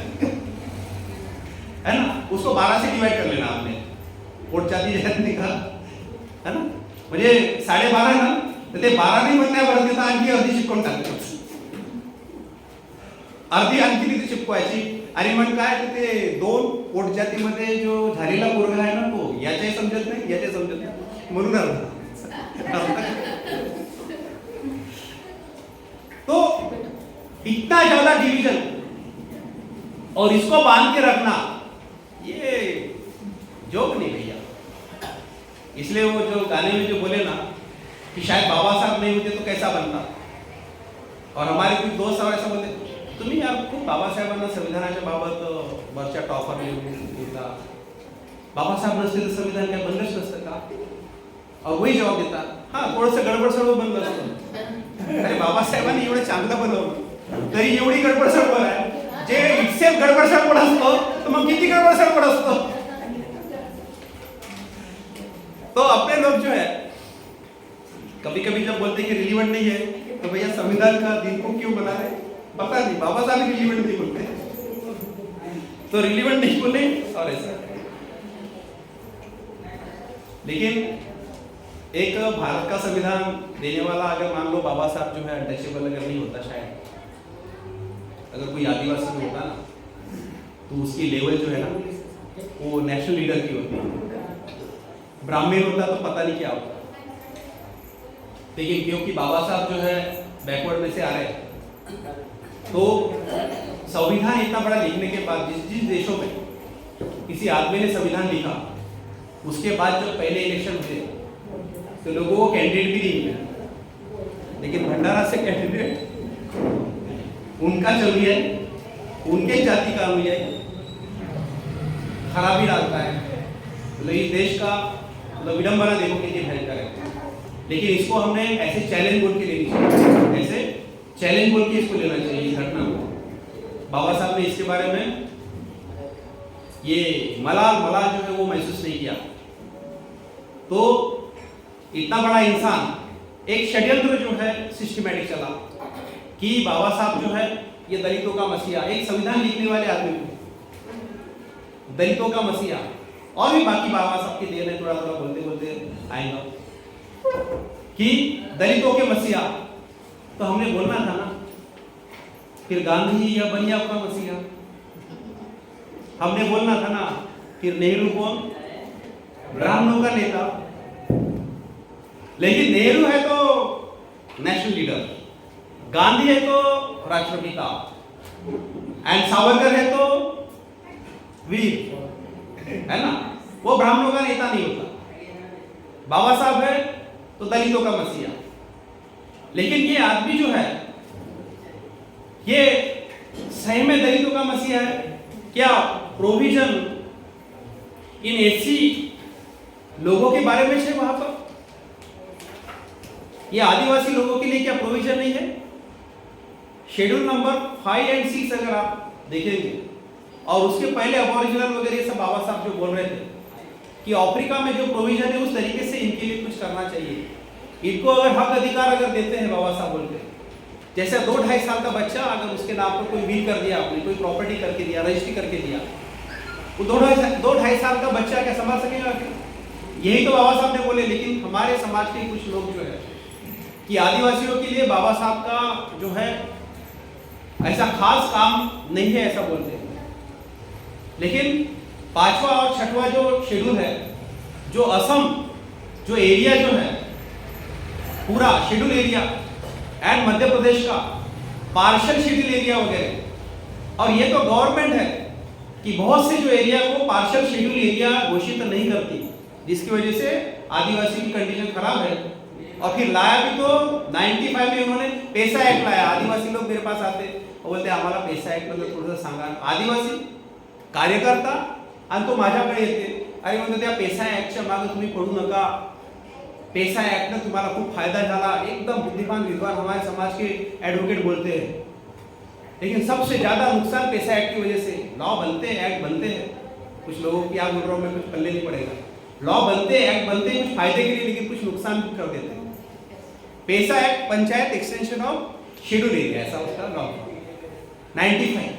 S2: है ना, उसको 12 से डिवाइड कर लेना आपने, वोट जाति का है ना, म्हणजे 12.5 ना, तर ते 12 नाही म्हणण्यापर्यंत तर आणखी अर्धी शिकवून टाकतो, अर्धी आणखी तिथे शिकवायची। आणि मग काय ते 2 पोट जातीमध्ये जो झालेला पोरगा आहे ना, तो याच्याही समजत नाही, याच्याही समजत नाही, म्हणून तो इतना ज्यादा डिवीजन और इसको बांध के रखना ये जोक नहीं भैया। इसलिए वो जो गाने में जो बोले ना कि शायद बाबा साहब नहीं होते तो कैसा बनता, और हमारे कुछ दोस्त ऐसा बोलते तुम्ही यार खूप बाबासाहेबांना संविधानाच्या बाबत वरच्या टॉपर लिहिता, बाबासाहेब नसते तर संविधान काय बनलंच नसतं का? और वही जवाब देतात, हाँ थोडंसं गडबड सर्व बनलं असतं। अरे बाबासाहेबांनी एवढं चांगलं बनवलं तरी एवढी गडबड सडबड आहे, जे इटसेल्फ गडबड सडबड असतो तर मग किती गडबड सडबड असतो। तो अपने लोग जो है कभी कभी जब बोलते हैं कि रिलीवेंट नहीं है, तो भैया संविधान का दिन को क्यों बना रहे, पता नहीं, बाबा साहब रिलीवेंट नहीं बोलते, तो रिलीवेंट नहीं बोले और ऐसा। लेकिन एक भारत का संविधान देने वाला अगर मान लो बाबा साहब जो है अनटचेबल अगर नहीं होता, शायद अगर कोई आदिवासी में होता ना, तो उसकी लेवल जो है ना वो नेशनल लीडर की होती, ब्राह्मण होता तो पता नहीं क्या होता। लेकिन क्योंकि बाबा साहब जो है बैकवर्ड में से आ रहे हैं, तो संविधान इतना बड़ा लिखने के बाद जिस देशों में किसी आदमी ने संविधान लिखा, उसके बाद जब पहले इलेक्शन हुए तो लोगों को कैंडिडेट भी नहीं मिला, लेकिन भंडारा से कैंडिडेट उनका चल गया है, उनके जाति का अनुयायी खराबी डालता है। तो इस देश का विडंबना देखो कितनी भयंकर है। लेकिन इसको हमने ऐसे चैलेंज बोल के लेनी चाहिए, ऐसे चैलेंज बोल के इसको लेना चाहिए। इस घटना को बाबा साहब ने इसके बारे में ये मलाल जो है वो महसूस नहीं किया। तो इतना बड़ा इंसान, एक षड्यंत्र जो है सिस्टमैटिक चला कि बाबा साहब जो है ये दलितों का मसीहा, एक संविधान लिखने वाले आदमी को दलितों का मसीहा, और भी बाकी बाबा साहब की देर है, थोड़ा थोड़ा बोलते बोलते आएगा कि दलितों के मसीहा। तो हमने बोलना था ना फिर गांधी या बनिया का मसीहा? हमने बोलना था ना, फिर नेहरू कौन? ब्राह्मणों का नेता। लेकिन नेहरू है तो नेशनल लीडर, गांधी है तो राष्ट्रपिता, एंड सावरकर है तो वीर, है ना? वो ब्राह्मणों का नेता नहीं होता। बाबा साहब है तो दलितों का मसीहा। लेकिन ये आदमी जो है ये सही में दलितों का मसीहा है क्या? प्रोविजन इन एससी लोगों के बारे में है वहां पर? ये आदिवासी लोगों के लिए क्या प्रोविजन नहीं है? शेड्यूल नंबर 5 और 6 अगर आप देखेंगे, और उसके पहले अबोरिजिनल वगैरह सब बाबा साहब जो बोल रहे थे कि अफ्रीका में जो प्रोविजन है उस तरीके से इनके लिए कुछ करना चाहिए, इनको अगर हक अधिकार अगर देते हैं बाबा साहब बोलते, जैसे 2-2.5 साल का बच्चा अगर उसके नाम पर कोई विल कर दिया, आपने कोई प्रॉपर्टी करके दिया, रजिस्ट्री करके दिया, वो 2-2.5 साल का बच्चा क्या संभाल सकेगा? यही तो बाबा साहब ने बोले। लेकिन हमारे समाज के कुछ लोग जो है कि आदिवासियों के लिए बाबा साहब का जो है ऐसा खास काम नहीं है ऐसा बोलते हैं। लेकिन 5वां और 6वां जो शेड्यूल है, जो असम जो एरिया जो है पूरा schedule area and Madhya Pradesh का पार्शियल शेड्यूल एरिया वगैरह, और ये तो गवर्नमेंट है कि बहुत से जो एरिया को पार्शियल शेड्यूल एरिया घोषित नहीं करती, जिसकी वजह से आदिवासी की कंडीशन खराब है। और फिर लाया भी तो 95 में उन्होंने पैसा एक्ट लाया। आदिवासी लोग मेरे पास आते और बोलते आम्हाला पैसा एक्ट बद्दल थोडंसं सांगा। आदिवासी कार्यकर्ता आणि तो माझ्याकडे येते, अरे म्हणतो त्या पैसा ऍक्टच्या मागे तुम्ही पडू नका, पैसा एक्ट ने तुम्हाला खूप फायदा झाला। एकदम बुद्धिमान विद्वान हमारे समाज के एडवोकेट बोलते हैं। लेकिन सबसे ज्यादा नुकसान पैसा एक्ट की वजह से, लॉ बनते हैं, एक्ट बनते हैं, कुछ लोगों की आप बोल रहा हूं मैं, कुछ पल्ले नहीं पड़ेगा। लॉ बनते हैं, एक्ट बनते हैं कुछ फायदे के लिए, लेकिन कुछ नुकसान भी कर देते हैं। पैसा act panchayat extension of schedule area, ऐसा उसका लॉ 95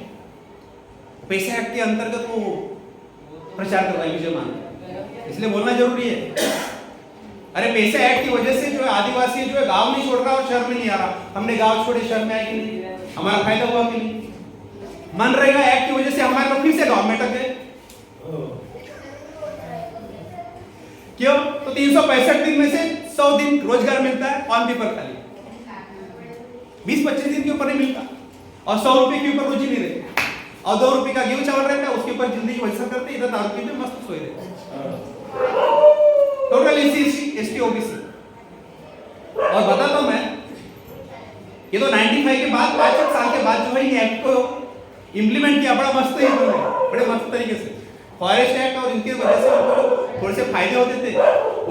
S2: पैसा एक्ट के अंतर्गत वो प्रचार कर रहा है विजय मान, इसलिए बोलना जरूरी है। अरे पैसा एक्ट की वजह से जो है आदिवासी जो है गांव नहीं छोड़ रहा और शहर में नहीं आ रहा। हमने गांव छोड़े शहर में आए कि नहीं? हमारा फायदा हुआ कि नहीं? मनरेगा एक्ट की वजह से हमारे लोग फिर से गांव में अटक गए। क्यों? तो 365 दिन में से 100 दिन रोजगार मिलता है ऑन पेपर, खाली 20-25 दिन के ऊपर नहीं मिलता, और 100 रुपए के ऊपर रोजी नहीं रहती, और 2 रुपए का गेहूं चावल रहता है, उसके ऊपर जिंदगी वैसा करते, इधर दारू पीते मस्त सोए रहते। Total SC OBC. और बताता हूं मैं, ये तो 95 के बाद 5 साल के बाद जो है ये एक्ट को इंप्लीमेंट किया, बड़ा मस्त है, बड़े मस्त तरीके से फॉरेस्ट एक्ट, और इनकी वजह से उनको थोड़े से फायदे होते थे।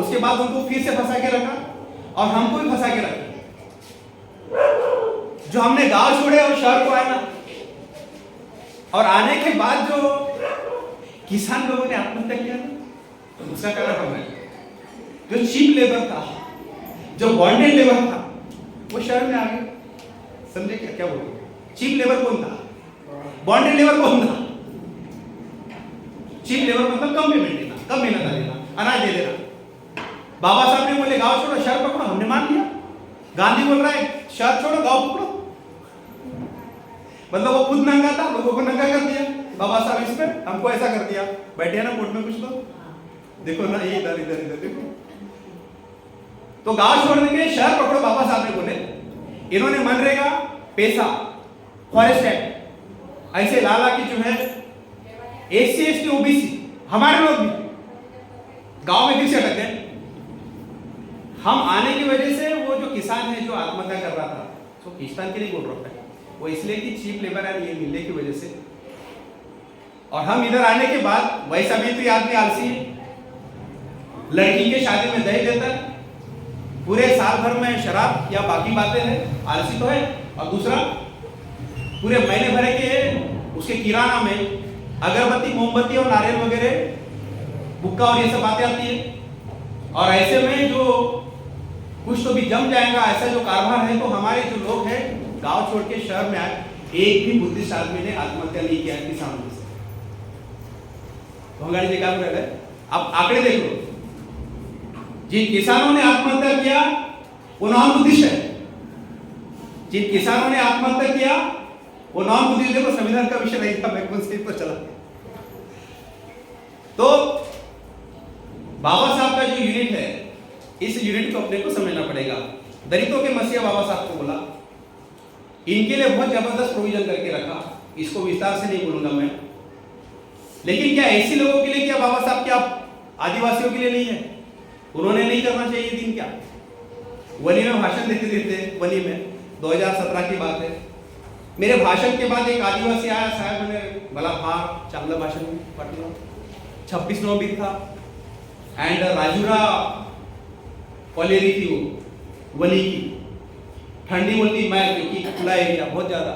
S2: उसके बाद उनको फिर से फंसा के रखा, और हमको भी फंसा के रखा। जो हमने गांव छोड़े और शहर को आए ना, और आने के बाद जो किसान लोगों ने आत्महत्या किया ना, तो उसका कारण हम है। जो चीप लेबर था, जो बॉन्डेड लेबर था, वो शहर में आ गए। समझे क्या क्या बोल? चीप लेबर कौन था? बॉन्डेड लेबर कौन था? चीप लेबर मतलब कम पेमेंट देना, कम मेहनत देना, अनाज दे देना। बाबा साहब ने बोले गांव छोड़ो शहर पकड़ो, हमने मान लिया। गांधी बोल रहा है शहर छोड़ो गांव पकड़ो, मतलब वो खुद नंगा था, लोगों को नंगा कर दिया। बाबा साहब इसमें हमको ऐसा कर दिया। बैठे ना कोर्ट में कुछ लोग, देखो ना, ये इधर इधर इधर देखो। तो गांव छोड़ने के शहर पकड़ो बाबा साहब ने बोले। इन्होंने मनरेगा, पैसा, फॉरेस्ट एक्ट ऐसे लाला की जो है एससी एसटी ओबीसी, हमारे लोग भी गांव में फिर से अटक गए। हम आने की वजह से वो जो किसान है जो आत्महत्या कर रहा था, तो किसान के लिए बोल रहा है, वो इसलिए कि चीप लेबर है ये मिलने की वजह से। और हम इधर आने के बाद वैसा भी तो आदमी आलसी है, लड़की के शादी में दहेज देता है, पूरे साल भर में शराब या बाकी बातें हैं, आलसी तो है। और दूसरा पूरे महीने भरे के उसके किराना में अगरबत्ती, मोमबत्ती और नारियल वगैरह, बुक्का और ये सब बातें आती है। और ऐसे में जो कुछ तो भी जम जाएगा, ऐसा जो कारोबार है। तो हमारे जो लोग हैं गांव छोड़ के शहर में आए, एक भी बुद्धिस्ट आदमी ने आत्महत्या नहीं किया किसानों से। भंगाड़ी जी क्या बोल रहे हैं? आप आंकड़े देख लो, जिन किसानों ने आत्महत्या किया वो नॉन बुद्धिस्ट है, जिन किसानों ने आत्महत्या किया वो नाम खुद ही देखो, संविधान का विषय नहीं था, बैकबोन स्टेज पर चला गया। तो बाबा साहब का जो यूनिट है, इस यूनिट को अपने को समझना पड़ेगा। दलितों के मसीहा बाबा साहब को बोला, इनके लिए बहुत जबरदस्त प्रोविजन करके रखा, इसको विस्तार से नहीं बोलूंगा मैं। लेकिन क्या ऐसे लोगों के लिए, क्या बाबा साहब क्या आदिवासियों के लिए नहीं है? उन्होंने नहीं करना चाहिए दिन? क्या वली में भाषण देते देते, वली में 2017 की बात है, मेरे भाषण के बाद एक आदिवासी आया, साहब मैंने भला फार चांगला भाषण पाठवलं, 26 नवंबर था एंड राजुरा कॉलेरी थी वो वली की, ठंडी बोलती मैं, क्योंकि खुला एरिया बहुत ज्यादा,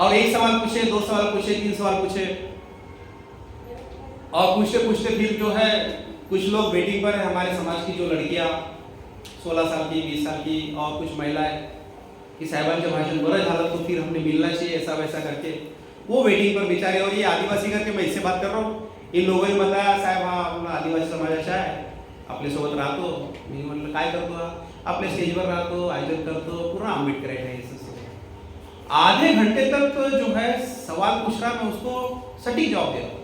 S2: और एक सवाल पूछे, दो सवाल पूछे, तीन सवाल पूछे, और पूछते पूछते फिर जो है कुछ लोग वेटिंग पर है, हमारे समाज की जो लड़कियां 16 साल की, 20 साल की, और कुछ महिलाएं कि साहिबान के भाषण बरं झालं तो फिर हमने मिलना चाहिए, ऐसा वैसा करके वो वेटिंग पर बेचारे। और ये आदिवासी करके मैं इससे बात कर रहा हूँ, इन लोगों ने बताया साहेब हा आपला आदिवासी समाजाचा आहे, आपल्यासोबत राहतो। मी म्हणलं काय करतो? आपल्या स्टेजवर राहतो, आयोजन करतो, पूरा आंबेडकर है। आधे घंटे तक जो है सवाल पूछ रहा, मैं उसको सटीक जवाब दे रहा हूँ,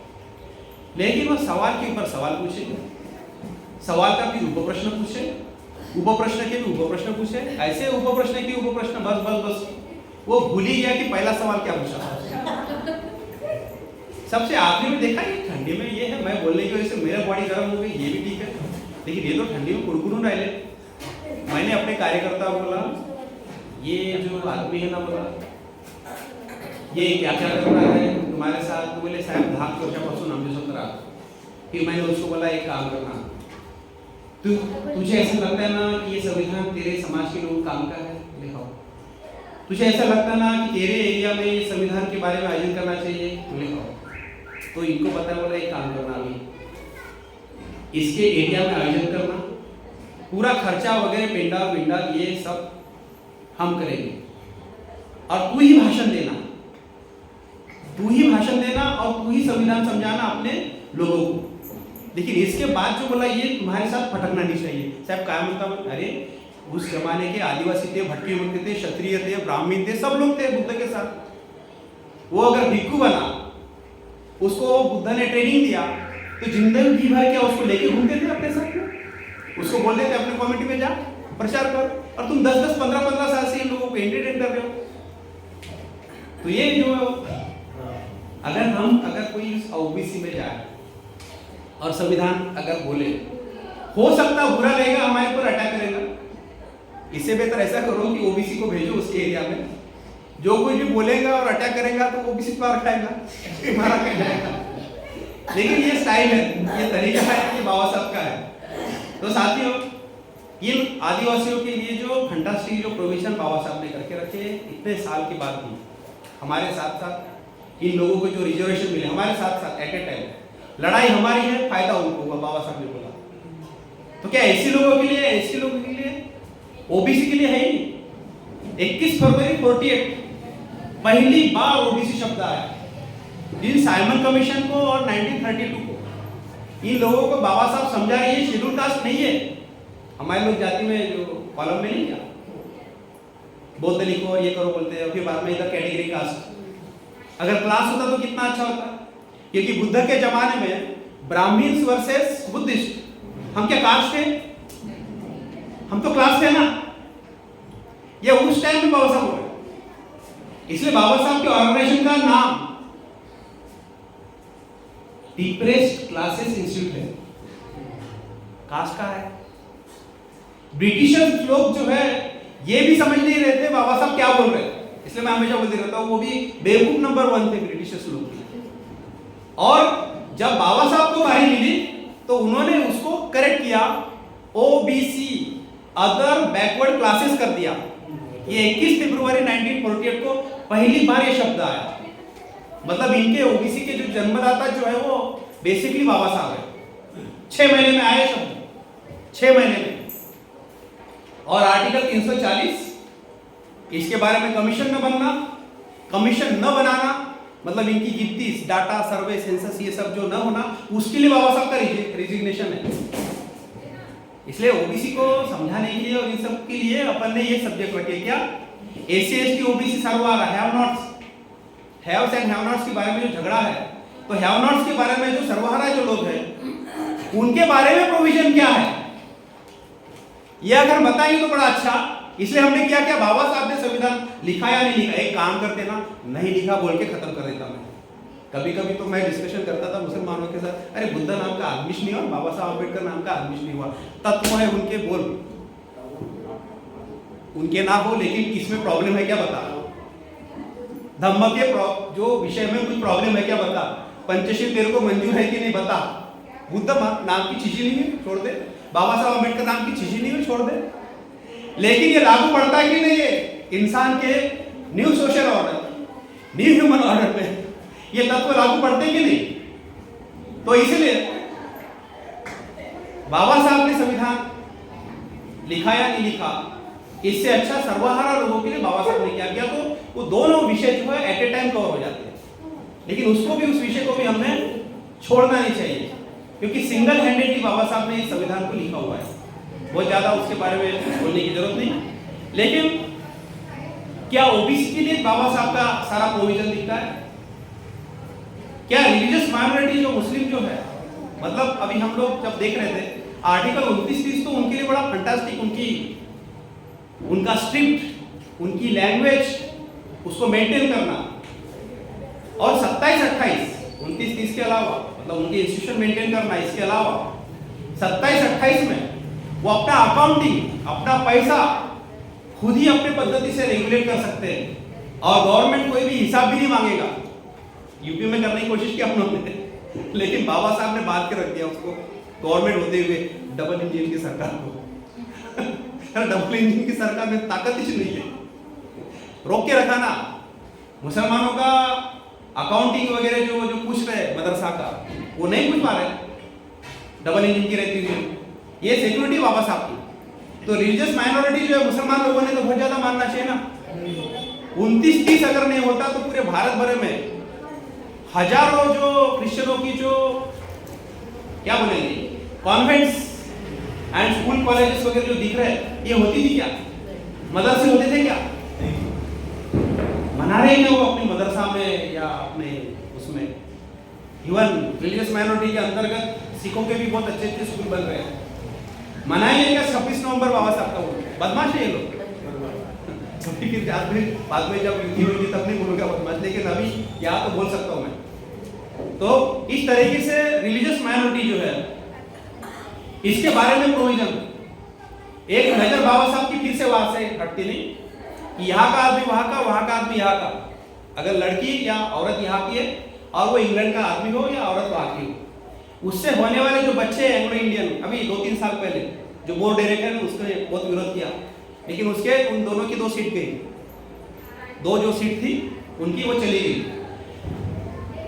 S2: लेकिन वो सवाल के ऊपर सवाल पूछे, सवाल का फिर उपप्रश्न पूछे, उपप्रश्न के भी उपप्रश्न पूछे, ऐसे उपप्रश्न के उपप्रश्न, बस बस बस वो भूल ही गया कि पहला सवाल क्या पूछा। सबसे आखिरी में देखा, ये ठंडी में ये है, मैं बोलने की वजह से मेरा बॉडी गर्म हो गई, ये भी ठीक है, लेकिन ये तो ठंडी में कुड़कुड़ू रहे। मैंने अपने कार्यकर्ता बोला, ये जो आदमी है ना, बोला ये क्या क्या कर रहा है तुम्हारे साथ? तो बोले साहब 10 वर्षापासून आमच्यासोबत राहतो। फिर मैंने उसको बोला एक काम करना, तुझे ऐसा लगता है ना कि ये संविधान तेरे समाज के लोग काम का है, लिखाओ। तुझे ऐसा लगता है ना कि तेरे एरिया में ये संविधान के बारे में आयोजन करना चाहिए, लिखाओ। तो इनको पता, बोला एक काम करना, अभी इसके एरिया में आयोजन करना, पूरा खर्चा वगैरह पेंडाल विंडाल ये सब हम करेंगे, और तू ही भाषण देना, तू ही भाषण देना और तू ही संविधान समझाना अपने लोगों को। लेकिन इसके बाद जो बोला, ये तुम्हारे साथ फटकना नहीं चाहिए। साहब क्या मतलब? अरे उस जमाने के आदिवासी थे, भटके मुक्ति थे, क्षत्रिय थे, ब्राह्मण थे, सब लोग थे बुद्ध के साथ। वो अगर भिक्षु बना, उसको बुद्ध ने ट्रेनिंग दिया, तो जिंदगी भर क्या उसको लेके घूमते थे अपने साथ, उसको बोलते थे अपने कम्युनिटी में जा प्रचार कर, और तुम 10-10, 15-15 साल से इन लोगों को एंटरटेन कर रहे हो। तो ये जो अगर कोई ओबीसी में जाए और संविधान अगर बोले, हो सकता बुरा लगेगा, हमारे ऊपर अटैक करेगा, इससे बेहतर ऐसा करो कि ओबीसी को भेजो उसके एरिया में, जो कोई भी बोलेगा और अटैक करेगा तो ओबीसी मार खाएगा, मारा खाएगा। लेकिन ये स्टाइल है, ये तरीका है, ये बाबा साहब का है। तो साथियों, ये आदिवासियों के लिए जो फंटास्टिक जो प्रोविजन बाबा साहब ने करके रखे, इतने साल के बाद भी हमारे साथ साथ इन लोगों को जो रिजर्वेशन मिले, हमारे साथ साथ एट ए टाइम, लड़ाई हमारी है, फायदा उनको होगा, बाबा साहब ने बोला। तो क्या एससी लोगों के लिए, एससी लोगों के लिए, ओबीसी के लिए है ही नहीं। 21 फरवरी 48 पहली बार ओबीसी शब्द आया, इन साइमन कमीशन को और 1932 को। इन लोगों को बाबा साहब समझा रहे हैं, शेड्यूल कास्ट नहीं है। हमारे लोग जाति में जो कॉलम में नहीं क्या बौद्ध लिखो, ये करो बोलते हैं, फिर बाद में इधर कैटेगरी कास्ट। अगर क्लास होता तो कितना अच्छा होता, क्योंकि बुद्ध के जमाने में ब्राह्मण्स वर्सेस बुद्धिस्ट, हम क्या कास्ट थे? हम तो क्लास थे ना। ये उस टाइम में बाबा साहब हो गए, इसलिए बाबा साहब के ऑर्गेनाइजेशन का नाम डिप्रेस्ड क्लासेस इंस्टीट्यूट है, कास्ट का है। ब्रिटिशर्स लोग जो है ये भी समझ नहीं रहे थे बाबा साहब क्या बोल रहे थे, इसलिए मैं हमेशा बोलते रहता हूं, वो भी बेवकूफ नंबर 1 थे ब्रिटिशर्स लोग। और जब बाबा साहब को बारी मिली तो उन्होंने उसको करेक्ट किया, ओबीसी अदर बैकवर्ड क्लासेस कर दिया। ये 21 फरवरी 1948 को पहली बार ये शब्द आया। मतलब इनके ओबीसी के जो जन्मदाता जो है वो बेसिकली बाबा साहब है। 6 महीने में आए शब्द, 6 महीने में। और आर्टिकल 340 इसके बारे में कमीशन न बनना, कमीशन न बनाना, मतलब इनकी गिनती, डाटा, सर्वे, सेंसस ये सब जो न होना, उसके लिए बाबा साहब का रिजिग्नेशन है। इसलिए ओबीसी को समझाने के लिए और इन सब के लिए अपन ने ये सब्जेक्ट रखे, क्या एससी एसटी ओबीसी सर्वहारा have nots, haves and have nots के बारे में जो झगड़ा है, तो हैव नॉट्स के बारे में जो सर्वहारा जो लोग हैं उनके बारे में प्रोविजन क्या है, ये अगर बताएंगे तो बड़ा अच्छा। इसलिए हमने क्या किया, बाबा साहब ने संविधान लिखा या नहीं लिखा, एक काम करते ना, नहीं लिखा बोल के खत्म कर देता मैं। कभी कभी तो मैं डिस्कशन करता था मुसलमानों के साथ, अरे बुद्ध नाम का आदमी नहीं हुआ, बाबा साहब अम्बेडकर नाम का आदमी नहीं हुआ, तत्व है उनके बोल, उनके ना हो, लेकिन इसमें प्रॉब्लम है क्या बता, धम्म के जो विषय में कुछ प्रॉब्लम है क्या बता, पंचशील तेरे को मंजूर है कि नहीं बता, बुद्ध नाम की चीज नहीं है छोड़ दे, बाबा साहब अम्बेडकर नाम की चीज नहीं है छोड़ दे। लेकिन ये लागू पड़ता है कि नहीं है इंसान के new social order, new human order में ये तत्व लागू पड़ते कि नहीं? तो इसलिए बाबा साहब ने संविधान लिखा या नहीं लिखा, इससे अच्छा सर्वहारा लोगों के लिए बाबा साहब ने क्या किया, तो वो दोनों विषय जो है एट ए टाइम कवर हो जाते हैं। लेकिन उसको भी, उस विषय को भी हमने छोड़ना नहीं चाहिए, क्योंकि सिंगल हैंडेडली बाबा साहब ने इस संविधान को लिखा हुआ है, बहुत ज्यादा उसके बारे में बोलने की जरूरत नहीं। लेकिन क्या ओबीसी के लिए बाबा साहब का सारा प्रोविजन दिखता है? क्या रिलीजियस माइनॉरिटी जो मुस्लिम जो है, मतलब अभी हम लोग जब देख रहे थे आर्टिकल 29-30, तो उनके लिए बड़ा फंटास्टिक, उनका स्क्रिप्ट, उनकी लैंग्वेज, उसको मेंटेन करना, और 27-28, 29-30 के अलावा, मतलब उनके इंस्टीट्यूशन मेंटेन करना, इसके अलावा 27-28 में वो अपना अकाउंटिंग, अपना पैसा खुद ही अपने पद्धति से रेगुलेट कर सकते हैं, और गवर्नमेंट कोई भी हिसाब भी नहीं मांगेगा। यूपी में करने की कोशिश की हम लोगों ने, लेकिन बाबा साहब ने बात के रख दिया उसको, गवर्नमेंट होते हुए डबल इंजन की सरकार को डबल इंजन की सरकार में ताकत ही नहीं है, रोक के रखा ना। मुसलमानों का अकाउंटिंग वगैरह जो पूछ रहे मदरसा का, वो नहीं पूछ पा रहे, डबल इंजन की रहती हुई, ये सिक्योरिटी बाबा साहब की। तो रिलीजियस माइनॉरिटी जो है मुसलमान लोगों ने तो बहुत ज्यादा मानना चाहिए ना। 29-30 अगर नहीं होता तो पूरे भारत भर में हजारों जो क्रिश्चियनों की जो क्या बोलेंगे कॉन्वेंट्स एंड स्कूल कॉलेजेस वगैरह जो दिख रहे हैं, ये होती थी क्या? मदरसे होते थे क्या? मना रहे हैं वो अपनी मदरसा में या अपने उसमें। इवन रिलीजियस माइनॉरिटी के अंतर्गत सिखों के भी बहुत अच्छे अच्छे स्कूल बन रहे हैं। मनाएंगे क्या 26 नवंबर बाबा साहब का? वो बदमाश है ये लोग। बाद में जब युद्धि होगी तब नहीं बोलूंगा बदमाश, लेकिन अभी यहाँ तो बोल सकता हूँ मैं। तो इस तरीके से रिलीजियस माइनॉरिटी जो है, इसके बारे में प्रोविजन, एक नजर बाबा साहब की फिर से वहां से हटती नहीं कि यहाँ का आदमी वहां का, वहां का आदमी यहाँ का। अगर लड़की या औरत यहाँ की है और वो इंग्लैंड का आदमी हो या औरत वहां की हो, उससे होने वाले जो बच्चे एंग्लो इंडियन, अभी 2-3 साल पहले जो बोर्ड डायरेक्टर है उसने बहुत विरोध किया, लेकिन उसके उन दोनों की 2 सीट गई, 2 जो सीट थी उनकी वो चली गई।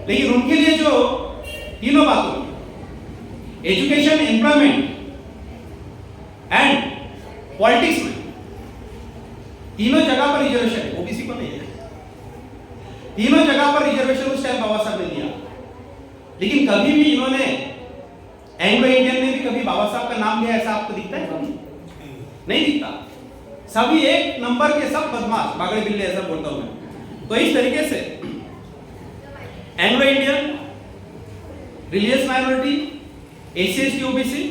S2: लेकिन उनके लिए जो तीनों बातों, एजुकेशन, एम्प्लॉयमेंट एंड पॉलिटिक्स में, तीनों जगह पर रिजर्वेशन, ओबीसी को नहीं है, तीनों जगह पर रिजर्वेशन उस टाइम बाबा साहब ने दिया। लेकिन कभी भी इन्होंने, एंग्लो इंडियन ने भी कभी बाबा साहब का नाम लिया ऐसा आपको दिखता है? कभी नहीं दिखता। सभी एक नंबर के सब बदमाश, बागड़े बिल्ले ऐसा बोलता हूं मैं। तो इस तरीके से Anglo Indian, religious minority, SC ST OBC,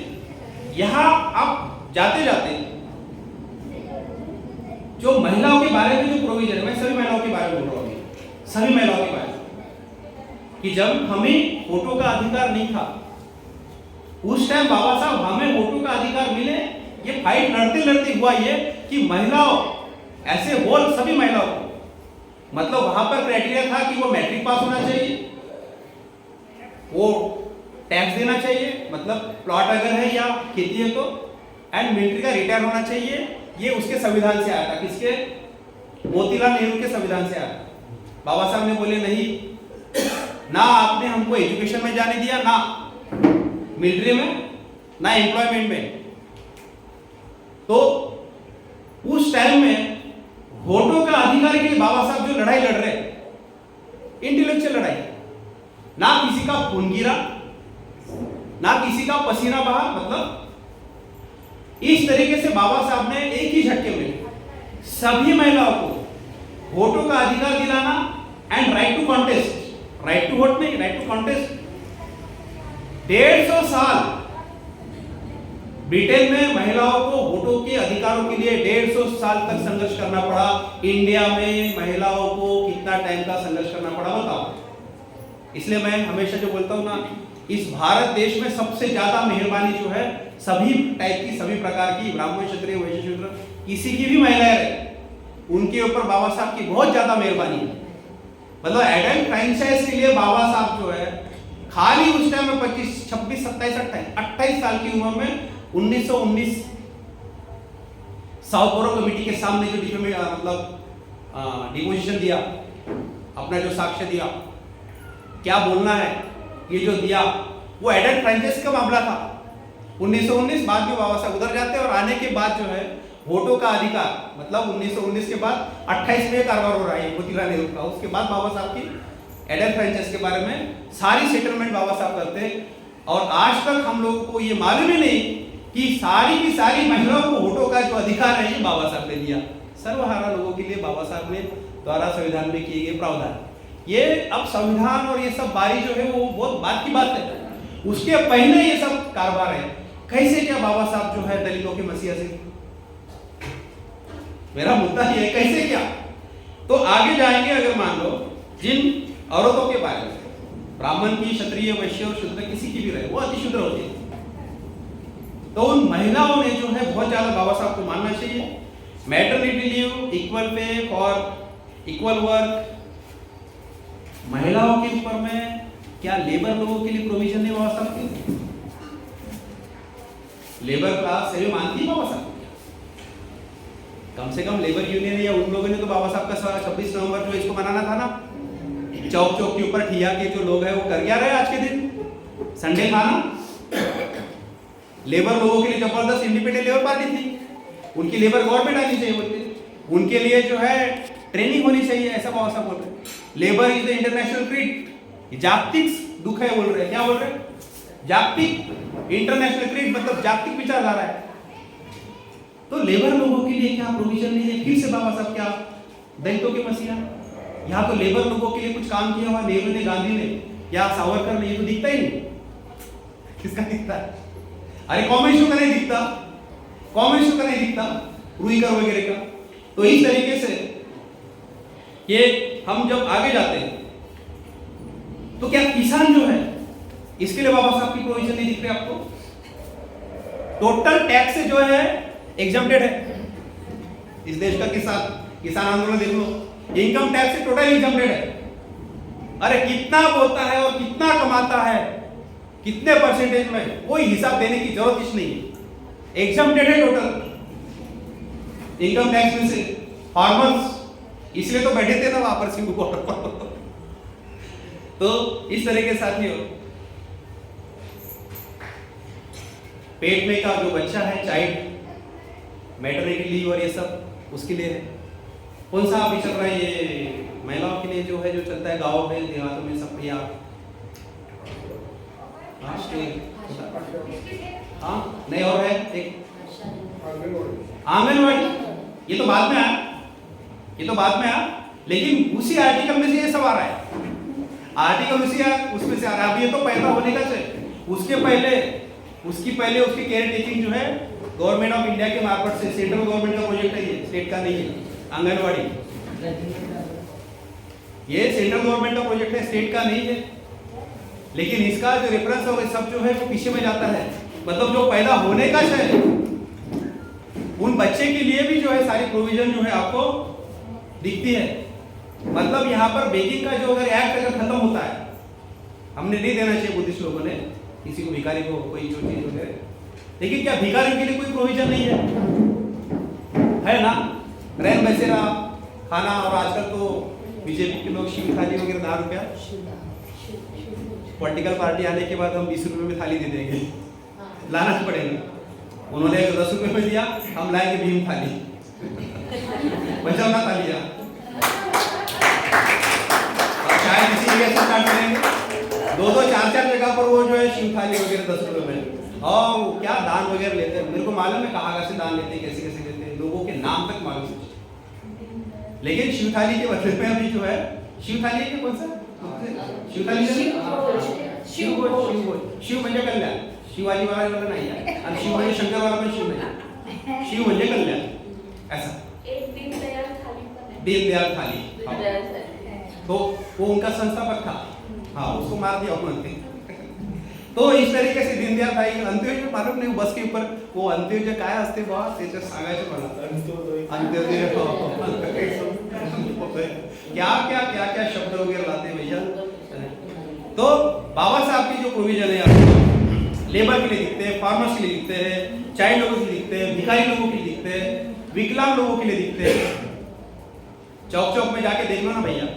S2: यहां आप जाते जाते जो महिलाओं के बारे में जो प्रोविजन है, मैं सभी महिलाओं के बारे में बोल रहा हूं, सभी महिलाओं के बारे में, कि जब हमें वोटों का अधिकार नहीं था उस टाइम बाबा साहब हमें वोटों का अधिकार मिले, ये फाइट लड़ते लड़ते हुआ ये कि महिलाओं, ऐसे बोल सभी महिलाओं को, मतलब वहां पर क्राइटेरिया था कि वो मैट्रिक पास होना चाहिए, वो टैक्स देना चाहिए, मतलब प्लॉट अगर है या खेती है तो, एंड मिलिट्री का रिटायर होना चाहिए। ये उसके संविधान से आया था, किसके? मोतीलाल नेहरू के संविधान से आया था। बाबा साहब ने बोले नहीं, ना आपने हमको एजुकेशन में जाने दिया, ना मिलिट्री में, ना एम्प्लॉयमेंट में। तो उस टाइम में वोटों का अधिकार के लिए बाबा साहब जो लड़ाई लड़ रहे, इंटेलेक्चुअल लड़ाई, ना किसी का खून गिरा, ना किसी का पसीना बहा, मतलब इस तरीके से बाबा साहब ने एक ही झटके में सभी महिलाओं को वोटों का अधिकार दिलाना and right to contest, right to vote नहीं, राइट टू कॉन्टेस्ट। 150 साल ब्रिटेन में महिलाओं को वोटों के अधिकारों के लिए 150 साल तक संघर्ष करना पड़ा। इंडिया में महिलाओं को कितना टाइम का संघर्ष करना पड़ा बताओ। इसलिए मैं हमेशा जो बोलता हूं ना, इस भारत देश में सबसे ज्यादा मेहरबानी जो है सभी टाइप की, सभी प्रकार की, ब्राह्मण, क्षत्रिय, वैश्य, शूद्र, किसी की भी महिलाएं रहे, उनके ऊपर बाबा साहब की बहुत ज्यादा मेहरबानी है। मतलब एडल्ट फ्रेंचाइज के लिए बाबा साहब जो है खाली उस टाइम में 25, 26, 27, 28 साल की उम्र में 1919 साउथ बोरो कमेटी के सामने जो डिपोजिशन दिया, अपना जो साक्ष्य दिया, क्या बोलना है, ये जो दिया वो एडल्ट फ्रेंचाइज का मामला था 1919। बाद में बाबा साहब उधर जाते हैं और आने के बाद जो है वोटों का अधिकार, मतलब 1919 के बाद 28 में कारवार हो रहा है मोतीलाल नेहरू का। उसके बाद बाबा साहब की एडल्ट फ्रेंचाइज के बारे में सारी सेटलमेंट बाबा साहब करते हैं। और आज तक हम लोगों को ये मालूम ही नहीं कि सारी की सारी महिलाओं को वोटों का जो अधिकार है ये बाबा साहब ने दिया। सर्वहारा लोगों के लिए बाबा साहब ने द्वारा संविधान में किए गए प्रावधान, ये अब संविधान और ये सब बारी जो है वो बहुत बात की बात है। उसके पहले ये सब कारोबार है। कैसे क्या बाबा साहब जो है दलितों के मसीहा से, मेरा मुद्दा ये है कैसे क्या। तो आगे जाएंगे, अगर मान लो जिन औरतों के बारे में, ब्राह्मण की, क्षत्रिय, वैश्य और शूद्र किसी की भी रहे, वो अति शूद्र होती है, तो उन महिलाओं ने जो है बहुत ज्यादा बाबा साहब को मानना चाहिए। Maternity leave, equal pay for equal work, महिलाओं के ऊपर में क्या लेबर लोगों के लिए प्रोविजन है बाबा साहब के? लेबर क्लास से मानती है बाबा साहब, कम से कम लेबर यूनियन या उन लोगों ने तो बाबा साहब का 26 नवंबर जो इसको मनाना था ना, चौक चौक के ऊपर ठिया के जो लोग हैं वो कर क्या रहे आज के दिन, संडे था ना। लेबर लोगों के लिए जबरदस्त इंडिपेंडेंट लेबर पार्टी थी, उनकी लेबर गवर्नमेंट आनी चाहिए बोलते, उनके लिए जो है ट्रेनिंग होनी चाहिए, ऐसा बाबा साहब बोल रहे। Labour is the international creed, जागतिक दुख है बोल रहे, क्या बोल रहे, जागतिक इंटरनेशनल क्रीड मतलब जागतिक विचारधारा है। तो लेबर लोगों के लिए क्या प्रोविजन नहीं है? फिर से बाबा साहब क्या दलितों के मसीहा? यहाँ तो लेबर लोगों के लिए कुछ काम किया हुआ नेहरू ने, गांधी ने या सावरकर ने, ये तो दिखता ही नहीं। किसका दिखता है? अरे कॉमेशो का नहीं दिखता, कॉमेशो का नहीं दिखता, रुईकर वगैरह का। तो इस तरीके से ये हम जब आगे जाते हैं तो क्या किसान जो है इसके लिए बाबा साहब की प्रोविजन नहीं दिख रही आपको? टोटल टैक्स से जो है एग्जम्प्टेड है इस देश का किसान आंदोलन देख लो, इनकम टैक्स से टोटल एग्जम्प्टेड है। अरे कितना बोलता है और कितना कमाता है, कितने परसेंटेज में, कोई हिसाब देने की जरूरत कुछ नहीं है, एग्जम्प्टेड है टोटल इनकम टैक्स में से। फार्मर्स इसलिए तो बैठे थे ना वहां पर सिंगू बॉर्डर पर। तो इस तरह के साथियों, पेट में का जो बच्चा है, चाइल्ड मैटरनिटी लीव और ये सब उसके लिए है। कौन सा अभी चल रहा है ये महिलाओं के लिए जो है, जो चलता है गाँव में, देहातों में, सब यहाँ हाँ नहीं और है एक आंगनवाड़ी, ये तो बाद में आया, ये तो बाद में आया, लेकिन उसी आर्टिकल में से ये सब आ रहा है, आर्टिकल उसी उसमें से आ रहा है। अब ये तो पैदा होने का चाहिए, उसके पहले उसकी केयर टेकिंग जो है गवर्नमेंट ऑफ इंडिया के मार्फत से, सेंट्रल गवर्नमेंट का प्रोजेक्ट है, ये स्टेट का नहीं है। आंगनवाड़ी ये सेंट्रल गवर्नमेंट का प्रोजेक्ट है, स्टेट का नहीं है, लेकिन इसका जो रेफरेंस और सब जो है वो पीछे में जाता है। मतलब जो पैदा होने का है उन बच्चे के लिए भी जो है सारी प्रोविजन जो है आपको दिखती है। मतलब यहाँ पर बेगिंग का जो अगर एक्ट अगर खत्म होता है, हमने नहीं देना चाहिए बुद्धिस्ट लोगों ने किसी को, भिखारी को कोई जो चीज वगैरह, लेकिन क्या भिखारियों के लिए कोई प्रोविजन नहीं है ना? रैन बसेरा खाना, और आजकल तो बीजेपी के लोग शिव थाली वगैरह 10 रुपया, पॉलिटिकल पार्टी आने के बाद हम 20 रुपए में थाली दे देंगे, लाना पड़ेगा। उन्होंने 10 रुपए में दिया, हम लाएंगे भीम थाली, बचाओ ना थालियां। और शायद इसी लिए स्टार्ट करेंगे 2-2, 4-4 जगह पर वो जो है शिव थाली वगैरह 10 रुपए में, और क्या दान वगैरह लेते हैं। मेरे को मालूम है कहाँ से दान लेते हैं, कैसे कैसे लेते हैं, लोगों के नाम तक मालूम है। लेकिन शिव थाली के बदले में अभी जो है शिव थाली है कौन सा शिव थाली शिव म्हणजे कल्याण शिवाजी महाराज वाला नाही आहे आणि शिव म्हणजे शंकर वाला पण शिव नाही शिव म्हणजे कल्याण ऐसा
S4: एक दीनदयाल थाली पण है।
S2: दीनदयाल थाली
S4: दीनदयाल थाली।
S2: तो वो उनका संस्थापक था हाँ उसको मार दिया उन्होंने तो इस तरीके से दीनदयाल थाली अंत्योदय मालूम नहीं बस के ऊपर वो अंत्योदय काय असते बा त्याचं सांगायचं मला अंत्योदय क्या क्या शब्द वगैरह लाते हैं भैया तो बाबा साहब की जो प्रोविजन है आपको लेबर के लिए लिखते हैं फार्मर्स के लिए लिखते हैं चाइल्ड लोगों के लिए लिखते हैं भिखारी लोगों के लिए लिखते हैं विकलांग लोगों के लिए लिखते हैं चौक चौक में जाके देख लो ना भैया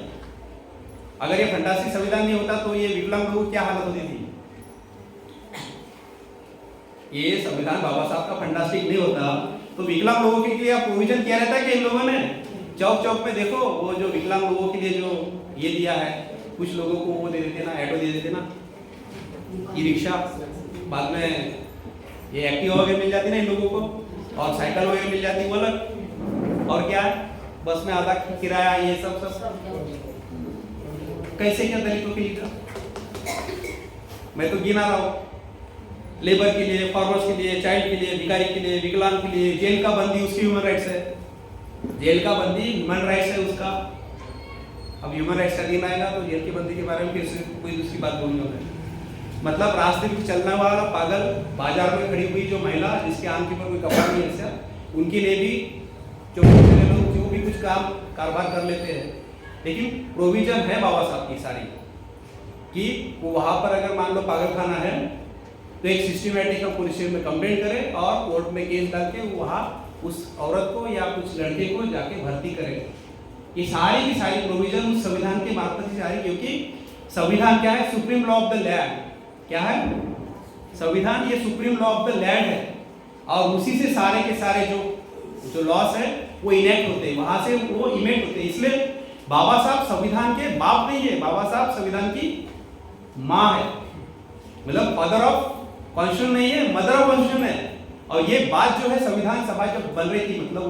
S2: अगर ये फंटास्टिक संविधान नहीं होता तो ये विकलांग लोगों की क्या हालत होती थी ये संविधान बाबा साहब का फंटास्टिक नहीं होता तो विकलांग लोगों के लिए प्रोविजन किया रहता है कि इन लोगों ने चौक चौक में देखो वो जो विकलांग लोगों के लिए जो ये दिया है कुछ लोगों को वो दे देते ना ऑटो दे देते ना ई रिक्शा बाद में ये एक्टिवा वगैरह मिल जाती ना इन लोगों को और साइकिल वगैरह मिल जाती वो अलग और क्या बस में आधा किराया ये सब कैसे क्या दलितों के लिए मैं तो गिना रहा हूँ लेबर के लिए फार्मर्स के लिए चाइल्ड के लिए भिखारी के लिए विकलांग के लिए जेल का बंदी उसकी ह्यूमन राइट्स है जेल का बंदी ह्यूमन राइट्स है उसका अब ह्यूमन राइट्स का दिन आएगा तो जेल की बंदी के बारे में फिर से कोई दूसरी बात बोलूंगा मैं मतलब रास्ते में चलने वाला पागल बाजार में खड़ी हुई जो महिला जिसके आंख के ऊपर कोई कपड़ा नहीं है उनके लिए भी जो लोग जो भी कुछ काम कारोबार कर लेते हैं लेकिन प्रोविजन है बाबा साहब की सारी कि वो वहां पर अगर मान लो पागल खाना है तो एक सिस्टमैटिक पुलिस स्टेशन में कंप्लेंट करे और कोर्ट में केस डाल के वहां उस औरत को या कुछ लड़के को जाके भर्ती करे ये सारी की सारी प्रोविजन उस संविधान के मार्फत से सारी क्योंकि संविधान क्या है supreme law of the land क्या है संविधान ये supreme law of the land है और उसी से सारे के सारे जो लॉस है वो इनेक्ट होते हैं वहां से वो इमेक्ट होते हैं इसलिए बाबा साहब संविधान के बाप नहीं है बाबा साहब संविधान की माँ है मतलब फादर ऑफ कॉन्स्टिट्यूशन नहीं है मदर ऑफ कॉन्स्टिट्यूशन है और ये बात जो है संविधान सभा जब बन रही थी मतलब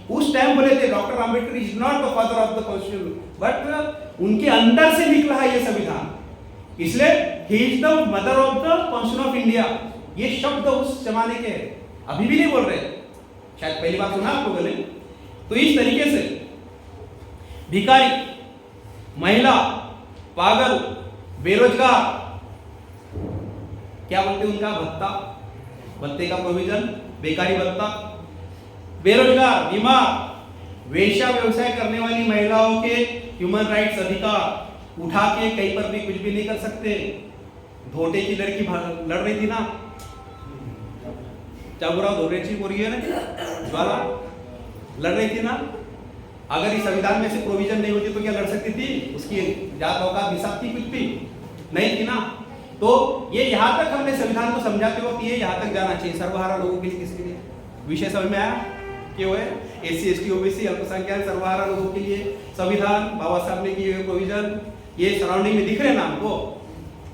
S2: उस टाइम बोले थे doctor Ambedkar is not the father of the constitution but उनके अंदर से निकला है ये संविधान इसलिए he is the mother of the constitution of India ये शब्द उस जमाने के अभी भी नहीं बोल रहे शायद पहली बार सुना आप लोगों ने तो इस तरीके से भिखारी महिला पागल बेरोजगार क्या बोलते हैं उनका भत्ता भत्ते का प्रोविजन बेकारी भत्ता बेरोजगार बीमार वेश्या व्यवसाय करने वाली महिलाओं के ह्यूमन राइट्स अधिकार उठा के कहीं पर भी कुछ भी नहीं कर सकते धोटे की लड़की लड़ रही थी ना चाबुराव धोरेची पोरगी है ना ज्वाला लड़ रही थी ना अगर इस संविधान में से प्रोविजन नहीं होती तो क्या लड़ सकती थी उसकी जात औकात हिसाब थी कुछ भी नहीं थी ना तो ये यहाँ तक हमने संविधान को समझाते वक्त ये यहाँ तक जाना चाहिए सर्वहारा लोगों के लिए किसके लिए विषय समझ में आया क्यों है एससी एसटी ओबीसी अल्पसंख्यक सर्वहारा लोगों के लिए संविधान बाबा साहब ने किए हुए प्रोविजन ये सराउंडिंग में दिख रहे ना हमको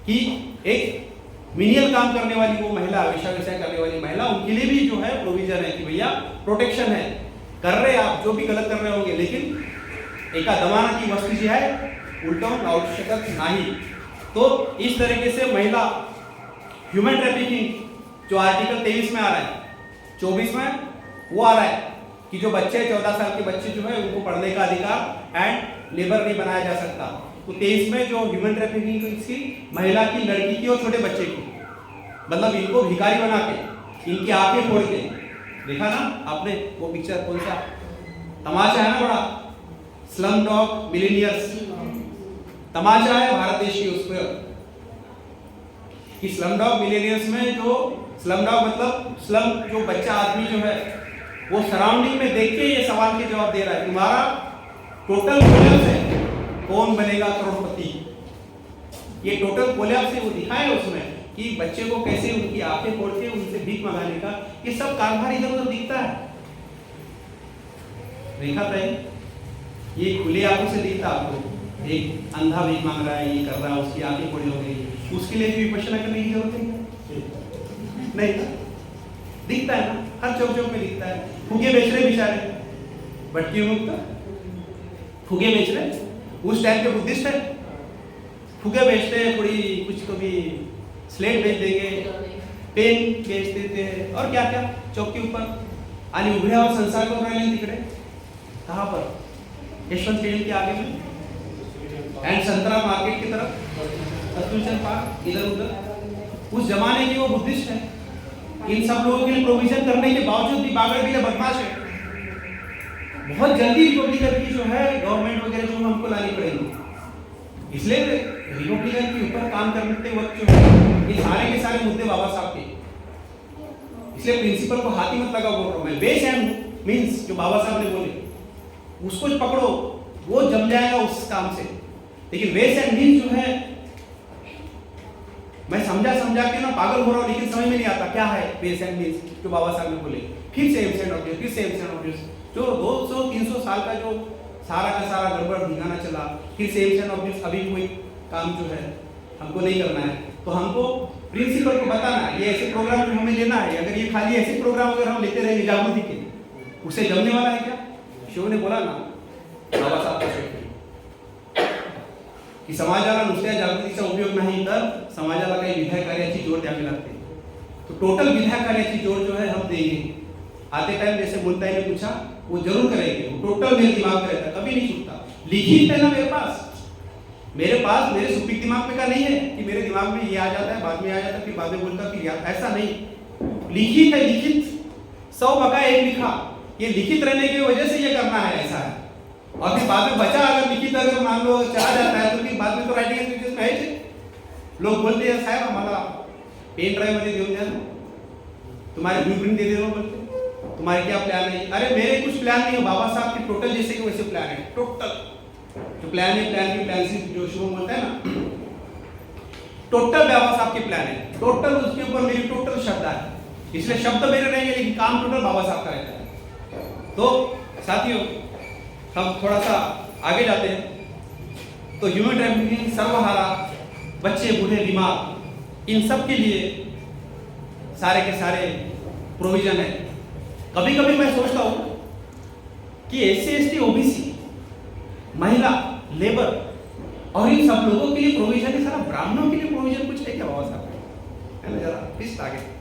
S2: कि एक मिनियल काम करने वाली वो महिला वेश्या व्यवसाय करने वाली महिला उनके लिए भी जो है प्रोविजन है कि भैया प्रोटेक्शन है कर रहे आप जो भी गलत कर रहे होंगे लेकिन एका दमाना की वस्तु जी है उलटवून लावू शकत नाही तो इस तरीके से महिला ह्यूमन ट्रैफिकिंग जो आर्टिकल 23 में आ रहा है 24 में वो आ रहा है कि जो बच्चे 14 साल के बच्चे जो है उनको पढ़ने का अधिकार एंड लेबर नहीं बनाया जा सकता तो 23 में जो ह्यूमन ट्रैफिकिंग इसकी महिला की लड़की की और छोटे बच्चे की मतलब इनको भिखारी बना के इनकी आंखें फोड़ के देखा ना आपने वो पिक्चर कौन सा तमाशा है ना बड़ा स्लम डॉग मिलेनियर्स तमाशा है भारत देश की उस पर कि स्लम डॉग मिलेनियर्स में जो स्लम डॉग मतलब स्लम जो बच्चा आदमी जो है वो सराउंडिंग में देख के ये सवाल के जवाब दे रहा है तुम्हारा टोटल कोलैप्स है कौन बनेगा करोड़पति ये टोटल कोलैप्स है वो दिखाए उसमें कि बच्चे को कैसे उनकी आंखें फोड़ के उनसे भीख मंगाने का ये सब कारभार इधर उधर दिखता है देखा था ये खुले आंखों से दिखता आपको एक अंधा भीख मांग रहा है ये कर रहा है उसकी आंखें फोड़ी हो गई उसके लिए भी विपश्यना करने की जरूरत है नहीं दिखता है ना हर चौक चौक में दिखता है फूके बेच रहे बेचारे भटकी मुक्त फुगे बेच रहे, उस टाइम पे बुद्धिस्ट है, फुगे बेचते हैं, थोड़ी कुछ कभी स्लेट बेच देंगे, पेन बेच देते हैं और क्या क्या चौक के ऊपर आणि उघड्यावर संसार करून राहिले तिकडे. कहाँ पर? यशवंत स्टेडियम के आगे में एंड संतरा मार्केट की तरफ, कस्तूरचंद पार्क, इधर उधर. उस जमाने के वो बुद्धिस्ट है. इन सब लोगों के लिए प्रोविजन करने के बावजूद भी बागड़ भी बदमाश है. बहुत जल्दी रिपब्लिकन की जो है गवर्नमेंट वगैरह जो हमको लानी पड़ेगी. इसलिए रिपब्लिकन के ऊपर काम करते वक्त जो है ये सारे के सारे मुद्दे बाबा साहब के. इसलिए प्रिंसिपल को हाथ ही मत लगा बोल रहा हूं मैं. बेस एंड मींस जो बाबा साहब ने बोले उसको पकड़ो, वो जम जाएगा उस काम से. लेकिन बेस एंड मींस जो है मैं समझा के ना पागल हो रहा हूं, लेकिन समझ में नहीं आता क्या है बेस एंड मींस जो बाबा साहब ने बोले. फिर से एब्सेंट ऑब्जेक्ट, फिर से एब्सेंट ऑब्जेक्ट. जो 200-300 साल का जो सारा का सारा गड़बड़ ढिंगाना चला, फिर से एब्सेंट ऑब्जेक्ट. अभी कोई काम जो है हमको नहीं करना है, तो हमको प्रिंसिपल को बताना है ये ऐसे प्रोग्राम जो हमें लेना है. अगर ये खाली ऐसे प्रोग्राम अगर हम लेते रहेंगे जागृति के, उससे जमने वाला है क्या? शिव ने बोला ना बाबा साहब की समाजाला नुसत्या जागृतीचा उपयोग नाही तर समाजाला काही विधायक कार्याची जोड द्यावी लागते. तो टोटल विधायक कार्याची जोड़ जो है हम देंगे. आते टाइम जैसे मुल्ताई ने पूछा वो जरूर करेंगे. वो टोटल मेरे दिमाग में रहता, कभी नहीं छूटता. लिखित है ना मेरे पास, मेरे सुपीक दिमाग में का नहीं है कि मेरे दिमाग में ये आ जाता है, बाद में आ जाता है, फिर बाद में बोलता फिर याद. ऐसा नहीं. लिखित है, लिखित 100 बका 1 लिखा. ये लिखित रहने की वजह से ये करना है, ऐसा है. और फिर बाद में बचा अगर लिखित अगर मान लो चला जाता है तो फिर बाद में तो राइटिंग एक्सरसाइज में है. लोग बोलते हैं साहब हमारा पेन ड्राइव मध्ये देऊन द्या, तुम्हारे ब्लूप्रिंट दे दो, बोलते तुम्हारे क्या प्लान है. अरे मेरे कुछ प्लान नहीं है, बाबा साहब के टोटल जैसे कि वैसे प्लान है. टोटल जो प्लान है, प्लान से जो शुभम बोलता है ना, टोटल बाबा साहब के प्लान है. टोटल उसके ऊपर मेरी टोटल श्रद्धा है. इसलिए शब्द मेरे रहेंगे लेकिन काम टोटल बाबा साहब का रहता है. तो साथियों हम थोड़ा सा आगे जाते हैं. तो ह्यूमन ट्रैफिकिंग, सर्वहारा, बच्चे बूढ़े बीमार, इन सब के लिए सारे के सारे प्रोविजन है. कभी कभी मैं सोचता हूं कि SC/ST OBC, महिला, लेबर और इन सब लोगों के लिए प्रोविजन है. सारा ब्राह्मणों के लिए प्रोविजन कुछ है क्या बाबा साहब? है ना, जरा प्लीज आगे.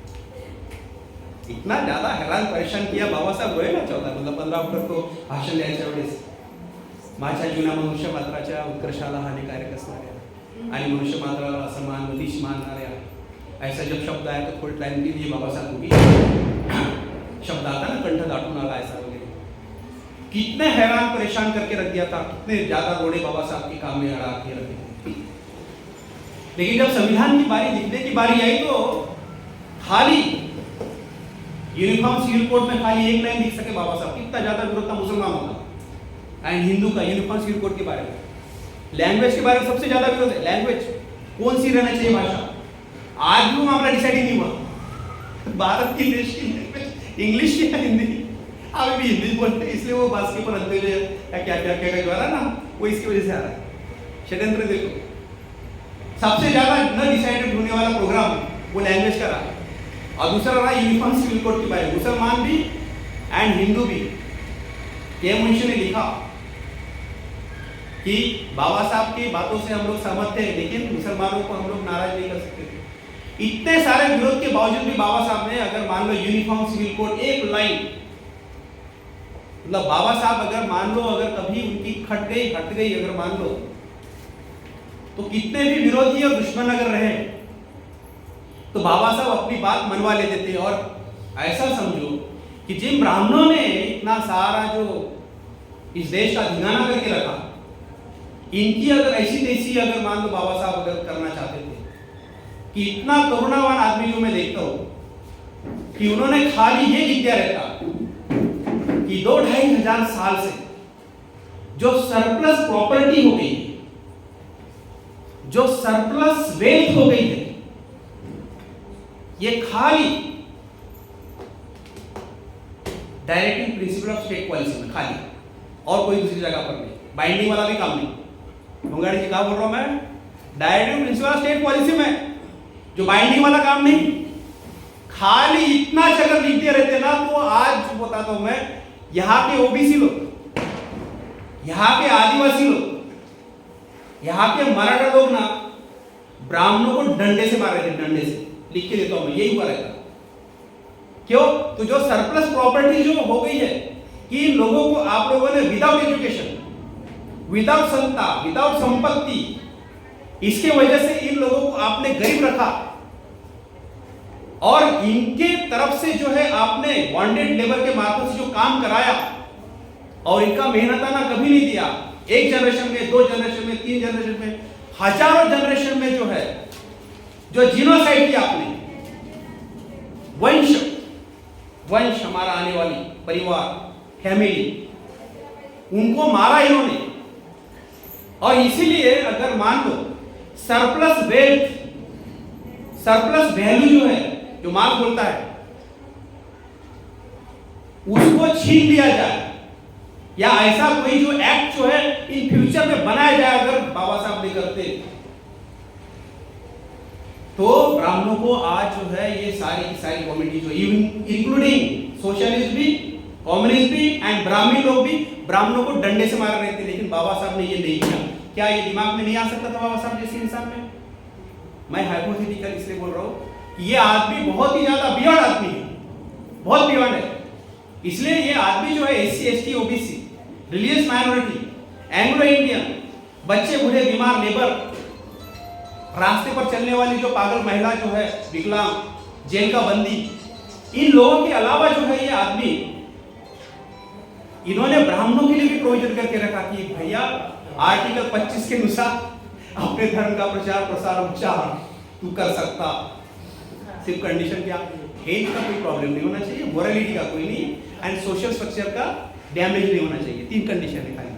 S2: इतना ज्यादा हैरान परेशान किया बाबा साहेब होय ना 15 ऑक्टोबर को भाषण द्यायच्या वेळेस. माझ्या जुन्या मनुष्य मात्राच्या उत्कर्षाला हानिकारक असणाऱ्या आणि मनुष्य मात्राला असमान मतीश मानणाऱ्या, ऐसा जब शब्द आया तो थोड़ी टाइम के लिए बाबा साहब को शब्द आता ना कंठ दाटून आला ऐसा वगैरह. कितने हैरान परेशान करके रख दिया था, कितने ज्यादा रोड़े बाबा साहब के काम में अड़ा के रखे थे. लेकिन जब संविधान की बारी लिखने की बारी आई तो खाली यूनिफॉर्म सिविल कोड में खाली एक लाइन लिख सके बाबा साहब. कितना ज्यादा विरोध था मुसलमानों का एंड हिंदू का यूनिफॉर्म सिविल कोड के बारे में. लैंग्वेज के बारे में सबसे ज्यादा विरोध है. लैंग्वेज कौन सी रहना चाहिए भाषा, आज भी मामला डिसाइड नहीं हुआ. भारत की देश की लैंग्वेज इंग्लिश या हिंदी, अभी भी हिंदी बोलते हैं. इसलिए वो बात के ऊपर अंत्योदय क्या क्या क्या जो आ रहा ना वो इसकी वजह से आ रहा है. षड्यंत्र देखो, सबसे ज्यादा न डिसाइडेड होने वाला प्रोग्राम वो लैंग्वेज का रहा. और दूसरा रहा यूनिफॉर्म सिविल कोड के बारे में. मुसलमान भी एंड हिंदू भी. ये मनुष्य ने लिखा कि बाबा साहब की बातों से हम लोग सहमत थे, लेकिन मुसलमानों को हम लोग नाराज नहीं कर सकते थे. इतने सारे विरोध के बावजूद भी बाबा साहब ने अगर मान लो यूनिफॉर्म सिविल कोड एक लाइन, मतलब बाबा साहब अगर मान लो अगर कभी उनकी हट गई अगर मान लो, तो कितने भी विरोधी और दुश्मन अगर रहे तो बाबा साहब अपनी बात मनवा लेते थे. और ऐसा समझो कि जिन ब्राह्मणों ने इतना सारा जो इस देश का धिंगाना करके रखा, इनकी अगर ऐसी तैसी अगर मान लो बाबा साहब अगर करना चाहते थे कि इतना करुणावान आदमी जो मैं देखता हूं कि उन्होंने खाली ये लिख दिया रहता कि 2-2.5 हजार साल से जो सरप्लस प्रॉपर्टी हो गई, जो सरप्लस वेल्थ हो गई है, ये खाली directing principle of state policy में खाली, और कोई दूसरी जगह पर नहीं. बाइंडिंग वाला भी काम नहीं. मुंगाड़ी जी क्या बोल रहा हूं मैं, directing principle of state policy में जो बाइंडिंग वाला काम नहीं, खाली इतना अगर लिखते रहते ना तो आज बताता हूं मैं, यहां के ओबीसी लोग यहाँ के आदिवासी लोग, यहाँ के मराठा लोग ना ब्राह्मणों को डंडे से मार रहे थे, डंडे से। लिख के देता हूं मैं, यही हुआ रहता। क्यों? तो जो सरप्लस प्रॉपर्टी जो हो गई है कि इन लोगों को आप लोगों ने विदाउट एजुकेशन, विदाउट संता, विदाउट संपत्ति, इसके वजह से इन लोगों को आपने गरीब रखा और इनके तरफ से जो है आपने बॉन्डेड लेबर के मार्फत से जो काम कराया और इनका मेहनताना कभी नहीं दिया। एक जनरेशन में, 2 जनरेशन में, 3 जनरेशन में, हजारों जनरेशन में जो है जो जीनोसाइड किया आपने, वंश हमारा आने वाली परिवार, फैमिली, उनको मारा इन्होंने। और इसीलिए अगर मान लो सरप्लस वेल्थ, सरप्लस वैल्यू जो है, जो माल बोलता है, उसको छीन लिया जाए या ऐसा कोई जो एक्ट जो है इन फ्यूचर में बनाया जाए, अगर बाबा साहब नहीं करते तो ब्राह्मणों को आज जो है ये सारी की सारी कम्युनिटी जो इंक्लूडिंग सोशलिस्ट भी, कम्युनिस्ट भी एंड ब्राह्मण लोग भी ब्राह्मणों को डंडे से मार रहे थे, लेकिन बाबा साहब ने ये नहीं किया। क्या ये दिमाग में नहीं आ सकता था बाबा साहब जैसे इंसान में? मैं हाइपोथेटिकल इसलिए बोल रहा हूं कि ये आदमी बहुत ही ज्यादा बियॉन्ड आदमी है, बहुत बियॉन्ड है। इसलिए ये आदमी जो है SC ST OBC, religious minority, Anglo Indian, बच्चे बूढ़े बीमार, लेबर, रास्ते पर चलने वाली जो पागल महिला जो है, विकलांग, जेल का बंदी, इन लोगों के अलावा जो है ये आदमी, इन्होंने ब्राह्मणों के लिए भी प्रोविजन करके रखा कि भैया आर्टिकल 25 के अनुसार अपने धर्म का प्रचार प्रसार उच्चारण तू कर सकता। सिर्फ कंडीशन क्या? हेल्थ का कोई प्रॉब्लम नहीं होना चाहिए, मोरालिटी का कोई नहीं, एंड सोशल स्ट्रक्चर का डैमेज नहीं होना चाहिए। 3 कंडीशन है खाली।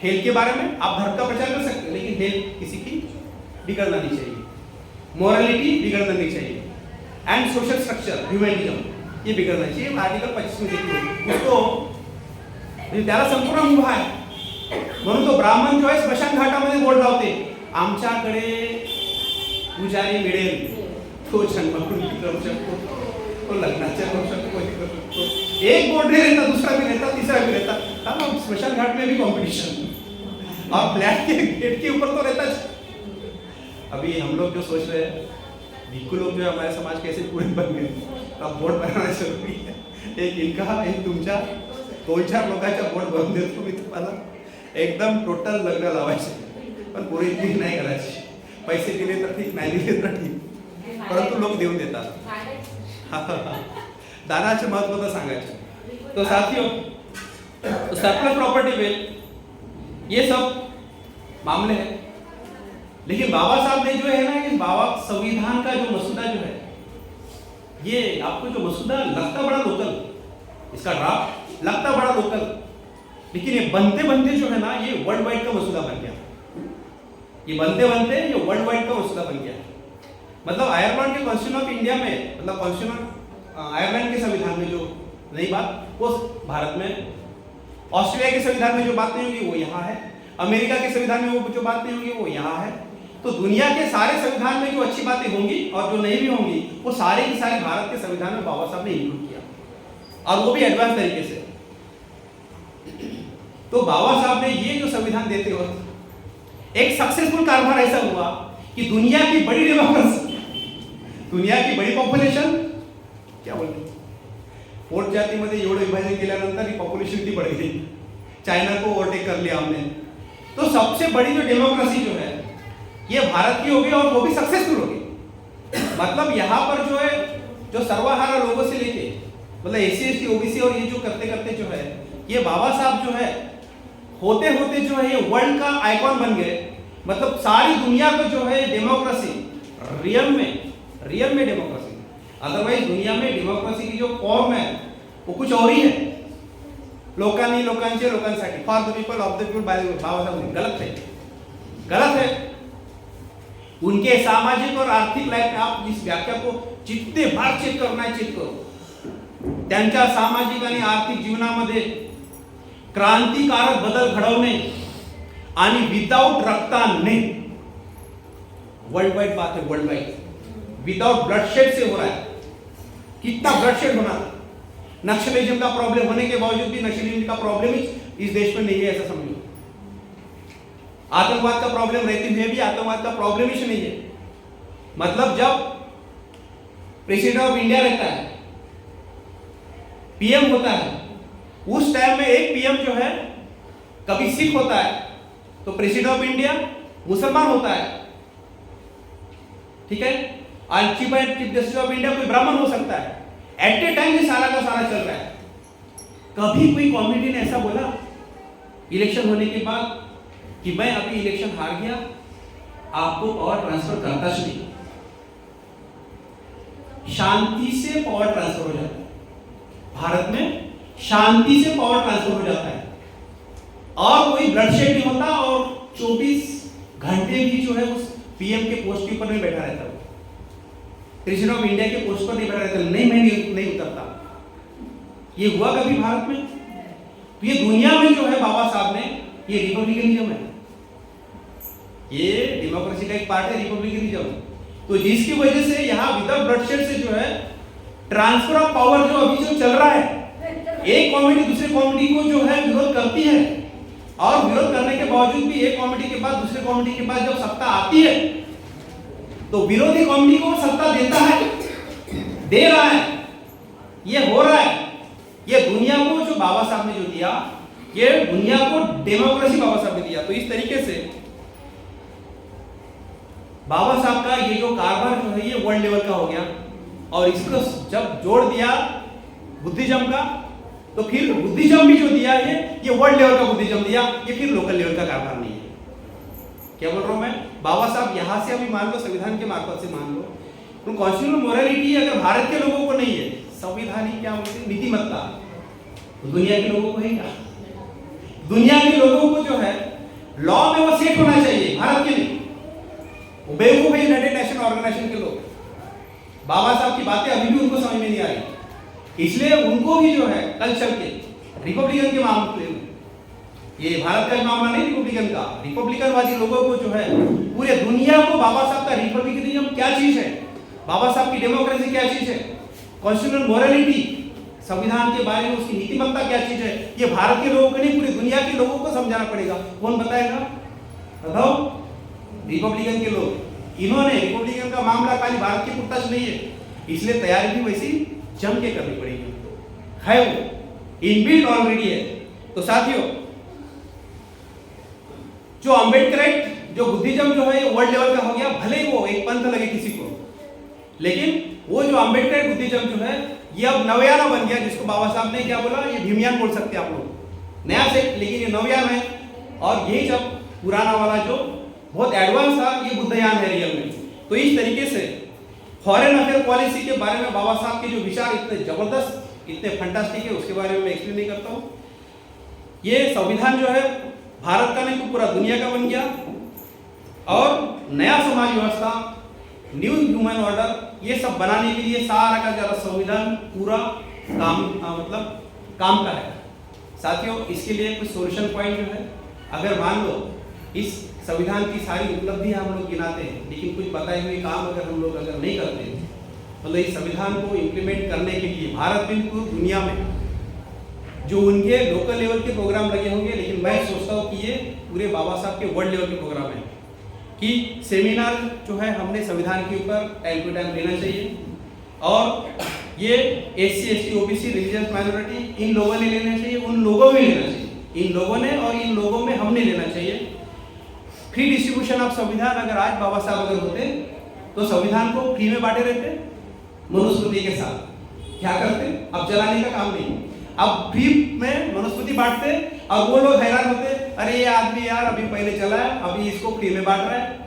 S2: हेल्थ के बारे में आप धर्म का प्रचार कर सकते हैं, लेकिन हेल्थ किसी की बिगड़ना नहीं चाहिए, मोरालिटी बिगड़ना नहीं चाहिए, एंड सोशल स्ट्रक्चर, ह्यूमनिज्म ये बिगड़ना चाहिए। आर्टिकल 25 में देखिए उसको त्याला संपूर्ण मुभा आहे, म्हणून तो ब्राह्मण जो आहे स्मशान घाटामध्ये बोर्ड लावते, आमच्याकडे पुजारी मिळेल तो जन्माकडून करू शकतो, तो लग्नाच्या करू शकतो, एक बोर्ड नहीं रहता, दूसरा भी रहता, तीसरा भी रहता। अब स्मशान घाट में भी कंपटीशन और फ्लैट के गेट के ऊपर तो रहता है। अभी हम लोग जो सोच रहे हैं, भिक्खू लोग जो है हमारे समाज कैसे पूरे बन गए, अब बोर्ड बनाना जरूरी है। एक इनका, एक तुमच्या, 2-4 लोकांच्या बोर्ड बनवून देतो मी तुम्हाला, एकदम टोटल लग्न लावायचे, पण पुरे इतकी नाही करायची। पैसे दिले तर ठीक, नाही दिले तर ठीक, परंतु लोक देऊन देतात। दानाचे महत्व तर सांगायचे। तो साथियों, तो सरप्लस प्रॉपर्टी बिल, ये सब मामले हैं, लेकिन बाबा साहब ने जो है ना, कि बाबा संविधान का जो मसूदा जो है, ये आपको जो मसूदा लगता बड़ा लोकल, इसका ड्राफ्ट लगता बड़ा लोकल, लेकिन ये बनते बनते जो है ना, ये वर्ल्ड वाइड का मसूदा बन गया। ये बनते बनते ये वर्ल्ड वाइड का मसूदा बन गया। मतलब आयरलैंड के कॉन्स्टिट्यूशन ऑफ इंडिया में, मतलब कॉन्स्टिट्यूशन आयरलैंड के संविधान में जो नई बात, वो भारत में, ऑस्ट्रेलिया के संविधान में जो बात नहीं होगी वो यहाँ है, अमेरिका के संविधान में वो जो बात नहीं होगी वो यहाँ है। तो दुनिया के सारे संविधान में जो अच्छी बातें होंगी और जो नहीं भी होंगी, वो सारे की सारी भारत के संविधान में बाबा साहब ने इंक्लूड किया, और वो भी एडवांस तरीके से। तो बाबा साहब ने ये जो संविधान देते वक्त एक सक्सेसफुल कारभार ऐसा हुआ कि दुनिया की बड़ी डेमोक्रेसी, दुनिया की बड़ी पॉप्युलेशन, क्या बोलते, 4 जातीमध्ये एवढं विभाजन केल्यानंतर ही पॉप्युलेशन किती बढ़ गई, चाइना को ओवरटेक कर लिया हमने। तो सबसे बड़ी जो डेमोक्रेसी जो है ये भारत की होगी, और वो भी सक्सेसफुल होगी। मतलब यहाँ पर जो है, जो सर्वहारा लोगों से लेके, मतलब SC ST OBC और ये जो करते करते जो है, ये बाबा साहब जो है होते होते जो है ये वर्ल्ड का आइकॉन बन गए। मतलब सारी दुनिया को जो है डेमोक्रेसी रियल में डेमोक्रेसी, अदरवाइज दुनिया में डेमोक्रेसी की जो फॉर्म है वो कुछ और ही है, लोकांनी लोकांचे लोकांसाठी, for the people of the people by Baba Saheb, गलत है। उनके सामाजिक और आर्थिक लाइफ में आप इस व्याख्या को जितने बार चेक करना है चेक करो। त्यांच्या सामाजिक आणि आर्थिक जीवनामध्ये क्रांतिकारक बदल घडवणे आणि विदाउट रक्ताने, वर्ल्ड वाइड बात है, वर्ल्ड वाइड, विदाउट ब्लडशेड से हो रहा है। कितना ब्लडशेड होना, नक्सलिज्म का प्रॉब्लम होने के बावजूद भी नक्सलिज्म का प्रॉब्लम इस देश में नहीं है, ऐसा समझो। आतंकवाद का प्रॉब्लम रहती हुए भी आतंकवाद का प्रॉब्लम ही नहीं है। मतलब जब प्रेसिडेंट ऑफ इंडिया रहता है, पीएम होता है, उस टाइम में एक पीएम जो है कभी सिख होता है तो प्रेसिडेंट ऑफ इंडिया मुसलमान होता है, ठीक है। और चीफ जस्टिस ऑफ इंडिया कोई ब्राह्मण हो सकता है। एट ए टाइम ये सारा का सारा चल रहा है। कभी कोई कम्युनिटी ने ऐसा बोला इलेक्शन होने के बाद कि मैं अभी इलेक्शन हार गया, आपको पावर ट्रांसफर करता ही नहीं। शांति से पावर ट्रांसफर हो जाता है भारत में, शांति से पावर ट्रांसफर हो जाता है और कोई ब्लडशेड नहीं होता और 24 घंटे भी जो है उस पीएम के पोस्ट के ऊपर नहीं बैठा रहता, प्रेसिडेंट ऑफ इंडिया के पोस्ट पर नहीं बैठा रहता, नहीं उतरता। ये हुआ कभी भारत में? तो ये दुनिया में जो है बाबा साहब ने, ये रिपब्लिकनिज्म है, ये डेमोक्रेसी का एक पार्ट है रिपब्लिकनिज्म। तो जिसकी वजह से यहाँ विदाउट ब्लडशेड से जो है ट्रांसफर ऑफ पावर जो अभी जो चल रहा है, एक कम्युनिटी दूसरे कम्युनिटी को जो है विरोध करती है और विरोध करने के बावजूद भी एक कम्युनिटी के बाद दूसरे कम्युनिटी के पास जब सत्ता आती है तो विरोधी कम्युनिटी को सत्ता देता है, दे रहा है, ये हो रहा है। ये दुनिया को जो बाबा साहब ने जो दिया, ये दुनिया को डेमोक्रेसी बाबा साहब ने दिया। तो इस तरीके से बाबा साहब का ये जो कारभार जो है ये वर्ल्ड लेवल का हो गया और इसको जब जोड़ दिया बुद्धिज्म का, तो फिर बुद्धिज्म भी जो दिया है ये वर्ल्ड लेवल का बुद्धिज्म दिया, ये फिर लोकल लेवल का कारभार नहीं है। क्या बोल रहा हूं मैं? बाबा साहब यहां से अभी मान लो संविधान के मार्फत से मान लो, तो कॉन्स्टिट्यूशनल मोरालिटी अगर भारत के लोगों को नहीं है, संविधानिक क्या बोलते हैं नीतिमत्ता, तो दुनिया के लोगों को है क्या? दुनिया के लोगों को जो है लॉ में वो सेट होना चाहिए, भारत के लिए। बेवकूफ है यूनाइटेड नेशन ऑर्गेनाइजेशन के लोग, बाबा साहब की बातें अभी भी उनको समझ में नहीं आ रही, इसलिए उनको भी जो है कल चल के रिपब्लिकन के मामले में, ये भारत का मामला नहीं रिपब्लिकन का, रिपब्लिकनवादी लोगों को जो है पूरे दुनिया को बाबा साहब का रिपब्लिकनिज्म क्या चीज है, बाबा साहब की डेमोक्रेसी क्या चीज है, कॉन्स्टिट्यूशनल मोरालिटी, संविधान के बारे में उसकी नीतिमत्ता क्या चीज है, ये भारत के लोगों को नहीं पूरी दुनिया के लोगों को समझाना पड़ेगा। कौन बताएगा? बताओ। रिपब्लिकन के लोग, इन्होंने रिपब्लिकन का मामला खाली भारत के पुरता नहीं है, इसलिए तैयारी भी वैसी जम के करनी पड़ेगी, है वो इनबिल्ट ऑलरेडी है। तो साथियों, जो अम्बेडकराइट जो बुद्धिज्म जो है ये वर्ल्ड लेवल का हो गया, भले ही वो एक पंथ लगे किसी को, लेकिन वो जो अम्बेडकराइट बुद्धिज्म जो है ये अब नवयाना बन गया, जिसको बाबा साहब ने क्या बोला, ये भीमयान बोल सकते हैं आप लोग, नया से, लेकिन ये नवयान है। और यही जब पुराना वाला जो बहुत एडवांस था, ये बुद्धयान है रियल में। तो इस तरीके से फॉरेन अफेयर पॉलिसी के बारे में बाबा साहब के जो विचार इतने जबरदस्त, इतने फैंटास्टिक है, उसके बारे में मैं एक्सप्लेन नहीं करता हूँ। ये संविधान जो है भारत का नहीं तो पूरा दुनिया का बन गया और नया समाज व्यवस्था, न्यू ह्यूमन ऑर्डर, ये सब बनाने के लिए सारा का सारा संविधान पूरा मतलब काम का है। साथियों, इसके लिए कुछ सोल्यूशन पॉइंट जो है, अगर मान लो इस संविधान की सारी उपलब्धियां हम लोग गिनाते हैं, लेकिन कुछ बताए हुए काम अगर हम लोग अगर नहीं करते, मतलब इस संविधान को इम्प्लीमेंट करने के लिए भारत में पूरी दुनिया में जो उनके लोकल लेवल के प्रोग्राम लगे होंगे, लेकिन मैं सोचता हूँ कि ये पूरे बाबा साहब के वर्ल्ड लेवल के प्रोग्राम हैं कि सेमिनार जो है हमने संविधान के ऊपर टाइम टू टाइम लेना चाहिए और ये SC ST OBC religious minority इन लोगों ने लेना चाहिए, उन लोगों में लेना चाहिए, इन लोगों ने और इन लोगों में हमने लेना चाहिए। फ्री डिस्ट्रीब्यूशन ऑफ संविधान, अगर आज बाबा साहब अगर होते तो संविधान को फ्री में बांटे रहते मनुस्मृति के साथ। क्या करते? अब जलाने का काम नहीं, अब फ्री में मनुस्मृति बांटते और वो लोग हैरान होते, अरे ये आदमी यार अभी पहले चला है, अभी इसको फ्री में बांट रहा है,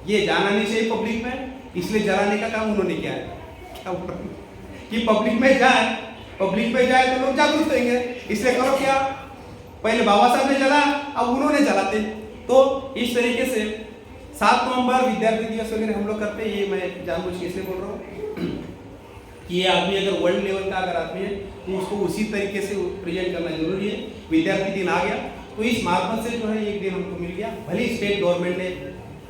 S2: ये जाना नहीं चाहिए पब्लिक में, इसलिए जलाने का काम उन्होंने किया है कि पब्लिक में जाए, पब्लिक में जाए तो लोग जागरूक होंगे, इसलिए करो क्या, पहले बाबा साहब ने जला, अब उन्होंने जलाते। तो इस तरीके से 7 नवंबर विद्यार्थी दिवस वगैरह हम लोग करते हैं, ये मैं जानबूझ के इसलिए बोल रहा हूँ कि ये आदमी अगर वर्ल्ड लेवल का अगर आदमी है तो उसको उसी तरीके से प्रेजेंट करना जरूरी है। विद्यार्थी दिन आ गया तो इस मार्फत से जो है एक दिन हमको मिल गया, भले ही स्टेट गवर्नमेंट ने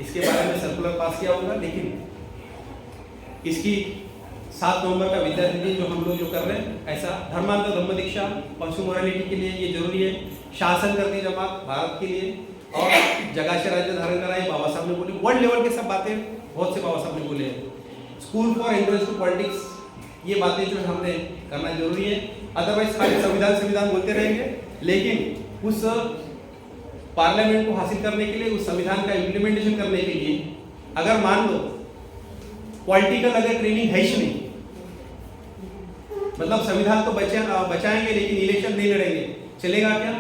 S2: इसके बारे में सर्कुलर पास किया होगा, लेकिन इसकी 7 नवंबर का विद्यार्थी दिन जो हम लोग जो कर रहे हैं, ऐसा धर्मांतर धम्म दीक्षा पशु मोरालिटी के लिए ये जरूरी है। शासन करती जमात भारत के लिए, और जगह से राज्य धारण करा, ये बाबा साहब ने बोली। वर्ल्ड लेवल के सब बातें बहुत से बाबा साहब ने बोले हैं। School for entrance to politics, ये बातें जो है हमने करना जरूरी है। अदरवाइज खाली संविधान बोलते रहेंगे, लेकिन उस पार्लियामेंट को हासिल करने के लिए, उस संविधान का इम्प्लीमेंटेशन करने के लिए, अगर मान लो पॉलिटिकल अगर ट्रेनिंग है ही नहीं, मतलब संविधान तो बचाएंगे लेकिन इलेक्शन नहीं लड़ेंगे, चलेगा क्या?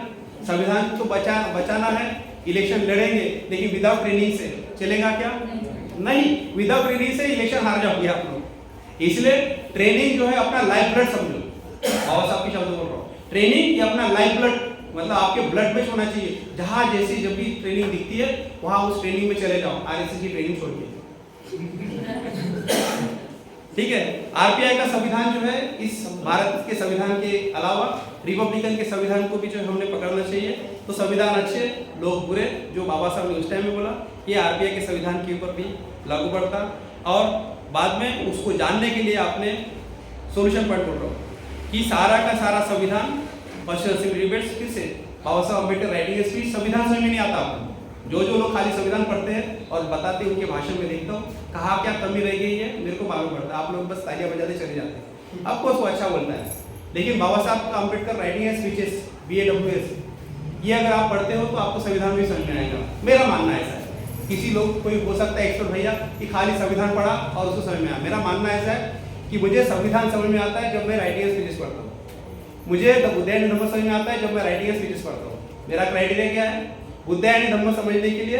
S2: संविधान तो बचाना है, इलेक्शन लड़ेंगे लेकिन विदाउट ट्रेनिंग से चलेगा क्या? नहीं, विदाउट ट्रेनिंग से इलेक्शन हार जाओगे आप लोग। इसलिए ट्रेनिंग जो है अपना लाइफ ब्लड समझो। बाबा साहब के शब्द बोल रहा हूँ, ट्रेनिंग ये अपना लाइफ ब्लड, मतलब आपके ब्लड में होना चाहिए। जहां जैसी जब भी ट्रेनिंग दिखती है वहां उस ट्रेनिंग में चले जाओ, आरएसएस की ट्रेनिंग छोड़ के। ठीक है। आरपीआई का संविधान जो है, इस भारत के संविधान के अलावा रिपब्लिकन के संविधान को भी जो हमने पकड़ना चाहिए। तो संविधान अच्छे, लोग बुरे, जो बाबा साहब ने उस टाइम में बोला, ये आरपीआई के संविधान के ऊपर भी लागू पड़ता। और बाद में उसको जानने के लिए आपने सोल्यूशन पॉइंट बोल रहा हूँ कि सारा का सारा संविधान डिबेट्स फिर से बाबा साहब अम्बेडकर राइटिंग स्पीच, संविधान समझ में नहीं आता आपको। जो लोग खाली संविधान पढ़ते हैं और बताते हैं, उनके भाषण में देखता हूँ कहाँ क्या कमी रह गई है मेरे को मालूम पड़ता है। आप लोग बस तालियां बजाते चले जाते हैं, आपको उसको अच्छा बोलता है। लेकिन बाबा साहब का अम्बेडकर राइटिंग स्पीचेस BAWS, ये अगर आप पढ़ते हो तो आपको संविधान भी समझ में आएगा। मेरा मानना ऐसा है। किसी लोग कोई हो सकता है एक्सपर्ट भैया कि खाली संविधान पढ़ा और उसको समझ में आया। मेरा मानना ऐसा है कि मुझे संविधान समझ में आता है जब मैं राइटिंग स्पीचेस पढ़ता हूँ। मुझे बुद्ध एंड धम्म समझ में आता है जब मैं राइटिंग स्पीचेस पढ़ता हूँ। मेरा क्राइटेरिया क्या है? बुद्ध एंड धम्म समझने के लिए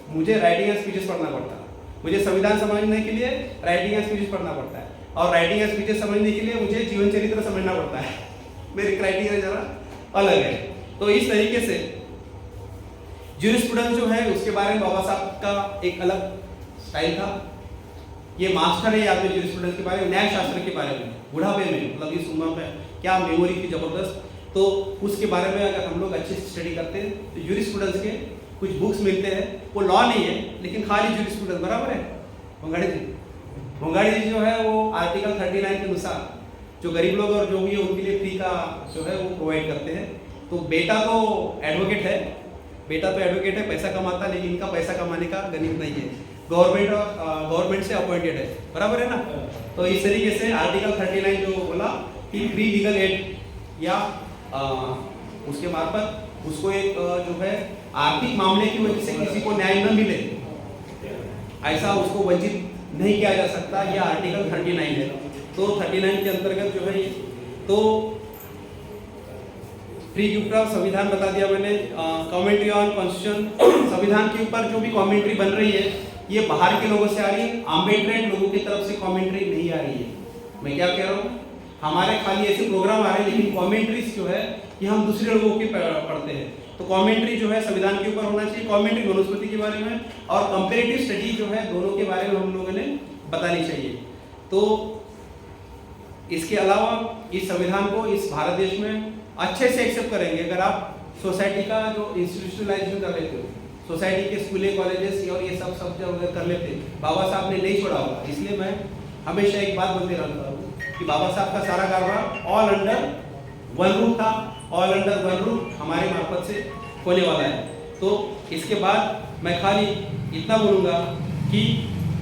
S2: मुझे राइटिंग स्पीचेस पढ़ना पड़ता है, मुझे संविधान समझने के लिए राइटिंग स्पीचेस पढ़ना पड़ता है, और राइटिंग स्पीचेस समझने के लिए मुझे जीवन चरित्र समझना पड़ता है। मेरे क्राइटेरिया जरा अलग है। तो इस तरीके से ज्यूरिस्प्रूडेंस जो है उसके बारे में बाबा साहब का एक अलग स्टाइल था। ये मास्टर है आपने ज्यूरिस्प्रूडेंस के बारे में, न्याय शास्त्र के बारे में, बुढ़ापे में, मतलब इस उम्र में क्या मेमोरी की जबरदस्त। तो उसके बारे में अगर हम लोग अच्छे से स्टडी करते हैं तो ज्यूरिस्प्रूडेंस के कुछ बुक्स मिलते हैं। वो लॉ नहीं है लेकिन खाली ज्यूरिस्प्रूडेंस, बराबर है। होंगाड़ी जी जो है वो आर्टिकल 39 के अनुसार जो गरीब लोग और जो भी है उनके लिए फ्री का जो है वो प्रोवाइड करते हैं। तो बेटा तो एडवोकेट है, पैसा कमाता है, लेकिन इनका पैसा कमाने का गणित नहीं है। गवर्नमेंट से अपॉइंटेड है, बराबर है ना। तो इस तरीके से आर्टिकल 39 जो बोला कि फ्री लीगल एड या उसके मार्फत उसको एक जो है आर्थिक मामले की वजह से किसी को न्याय न मिले, ऐसा उसको वंचित नहीं किया जा सकता। यह आर्टिकल 39 है। तो 39 के अंतर्गत जो है तो फ्री गिफ्ट ऑफ संविधान बता दिया मैंने। कमेंट्री ऑन कॉन्स्टिट्यूशन, संविधान के ऊपर जो भी कमेंट्री बन रही है ये बाहर के लोगों से आ रही है, आम्बेडकरेट लोगों की तरफ से कमेंट्री नहीं आ रही है। मैं क्या कह रहा हूँ, हमारे खाली ऐसे प्रोग्राम आ रहे हैं लेकिन कमेंट्रीज जो है ये हम दूसरे लोगों की पढ़ते हैं। तो कमेंट्री जो है संविधान के ऊपर होना चाहिए, कमेंट्री मनुस्मृति के बारे में और कंपैरेटिव स्टडी जो है दोनों के बारे में हम लोगों ने बतानी चाहिए। तो इसके अलावा इस संविधान को इस भारत देश में अच्छे से एक्सेप्ट करेंगे अगर आप सोसाइटी का जो इंस्टीट्यूशनलाइजेशन कर लेते हो, सोसाइटी के स्कूले कॉलेजेस और ये सब जब अगर कर लेते, बाबा साहब ने नहीं छोड़ा होगा। इसलिए मैं हमेशा एक बात बोलते रहता हूँ कि बाबा साहब का सारा कारोबार ऑल अंडर वन रूफ था, ऑल अंडर वन रूफ हमारे मार्फत से होने वाला है। तो इसके बाद मैं खाली इतना बोलूँगा कि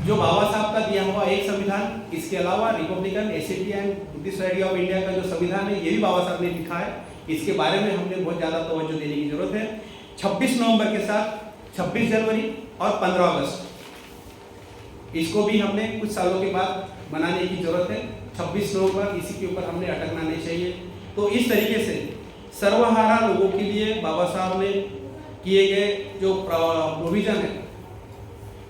S2: जो बाबा साहब का दिया हुआ एक संविधान, इसके अलावा Republican SAT and Buddhist society of India का जो संविधान है ये भी बाबा साहब ने लिखा है। इसके बारे में हमने बहुत ज़्यादा तवज्जो देने की जरूरत है। 26 नवंबर के साथ 26 जनवरी और 15 अगस्त इसको भी हमने कुछ सालों के बाद मनाने की जरूरत है। 26 नवंबर इसी के ऊपर हमने अटकना नहीं चाहिए। तो इस तरीके से सर्वहारा लोगों के लिए बाबा साहब ने किए गए जो प्रोविजन है,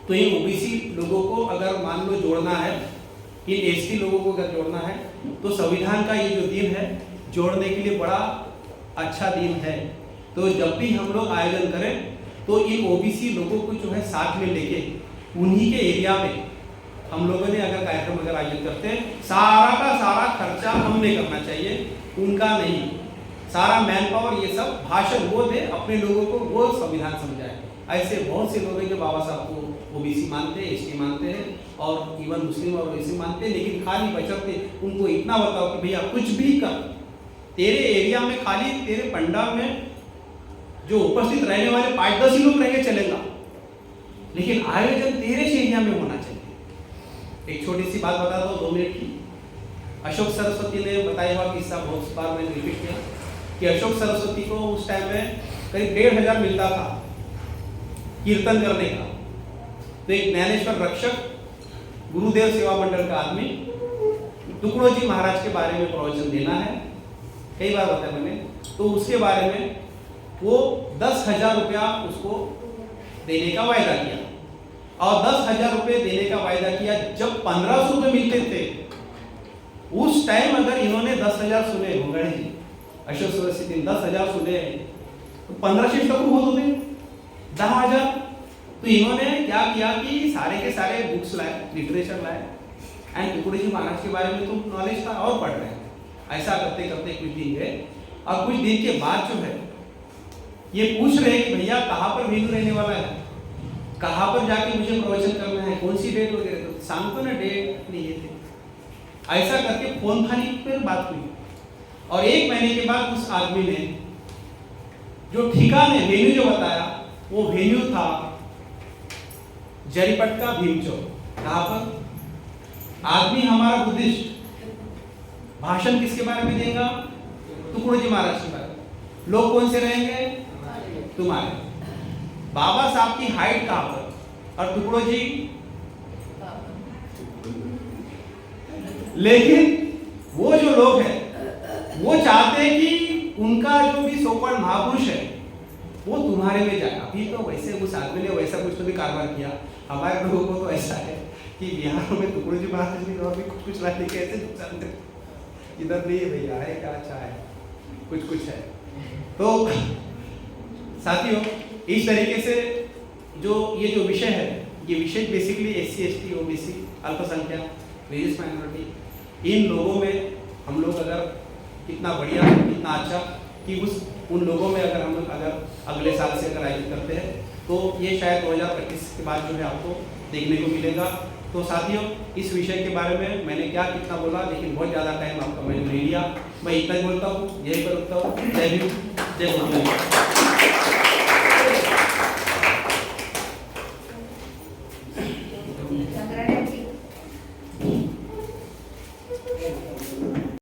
S2: तो इन ओबीसी लोगों को अगर मान लो जोड़ना है, इन एसटी लोगों को अगर जोड़ना है तो संविधान का ये जो दिन है जोड़ने के लिए बड़ा अच्छा दिन है। तो जब भी हम लोग आयोजन करें तो इन ओबीसी लोगों को जो है साथ में लेके उन्हीं के एरिया में हम लोगों ने अगर कार्यक्रम अगर आयोजित करते हैं, सारा का सारा खर्चा हमने करना चाहिए, उनका नहीं। सारा मैन पावर ये सब भाषण वो दे अपने लोगों को, वो संविधान समझाए। ऐसे बहुत से लोग हैं जो बाबा साहब को ओबीसी मानते हैं, एसटी मानते हैं और इवन मुस्लिम और ओबीसी मानते हैं, लेकिन खाली बचते उनको इतना बताओ कि भैया कुछ भी कर, तेरे एरिया में खाली तेरे पंडाल में जो उपस्थित रहने वाले 5-10 ही लोग रह के चलेगा, लेकिन आयोजन तेरे से एरिया में होना चाहिए। एक छोटी सी बात बता दो 2 मिनट की। अशोक सरस्वती ने बताया हुआ किस्सा बहुत बार मैंने रिपीट किया कि अशोक सरस्वती को उस टाइम में करीब 1,500 मिलता था कीर्तन करने का। तो एक ज्ञानेश्वर रक्षक गुरुदेव सेवा मंडल का आदमी टुकड़ो जी महाराज के बारे में प्रवचन देना है, कई बार बताया मैंने, तो उसके बारे में वो 10,000 रुपया उसको देने का वायदा किया और 10,000 रुपये देने का वायदा किया। जब 1,500 रुपये मिलते थे उस टाइम, अगर इन्होंने 10,000 सुने होंगे जी, अशोक सरस्वती 10,000 सुने तो 1500 तक बहुत होते 10,000। तो इन्होंने क्या किया कि सारे के सारे बुक्स लाए, लिटरेचर लाए एंड टुकड़े जी महाराज के बारे में तो नॉलेज था और पढ़ रहे हैं। ऐसा करते करते कुछ दिन गए और कुछ दिन के बाद जो है ये पूछ रहे हैं कि भैया कहाँ पर वेन्यू रहने वाला है, कहाँ पर जाके मुझे प्रवचन करना है, कौन सी डेट वगैरह, तो शाम को ना डेट नहीं ये थे। ऐसा करके फोन खाली पर बात हुई और 1 महीने के बाद उस आदमी ने जो ठिकाने वेन्यू जो बताया वो वेन्यू था जरीपटका भीम चौक। कहाँ पर? आदमी हमारा बुद्धिस्ट, भाषण किसके बारे में देगा? टुकड़ो जी महाराज के बारे में। लोग कौन से रहेंगे? तुम्हारे। बाबा साहब की हाइट कहाँ पर और टुकड़ो जी, लेकिन वो जो लोग हैं वो चाहते हैं कि उनका जो भी सोकॉल्ड महापुरुष है वो तुम्हारे में जाए। अभी तो वैसे उस आदमी ने वैसा कुछ तो भी कारोबार किया, हमारे लोगों को तो ऐसा है कि बिहार में टुकड़ो जी महाराज भी और भी कुछ लाने के ऐसे चलते, इधर नहीं है भैया, है क्या अच्छा है, कुछ है। तो साथियों, इस तरीके से जो ये जो विषय है, ये विषय बेसिकली SC ST OBC अल्पसंख्यक रिलीजियस माइनॉरिटी, इन लोगों में हम लोग अगर कितना बढ़िया कितना अच्छा कि उन लोगों में अगर हम लोग अगर अगले साल से अगर आयोजित करते हैं तो ये शायद 2025 के बाद जो है आपको देखने को मिलेगा। तो साथियों, इस विषय के बारे में मैंने क्या कितना बोला, लेकिन बहुत ज़्यादा टाइम आपका मैंने ले लिया। मैं इतना ही बोलता हूँ, यही पर रुकता हूँ। जय हिंद, जय भारत।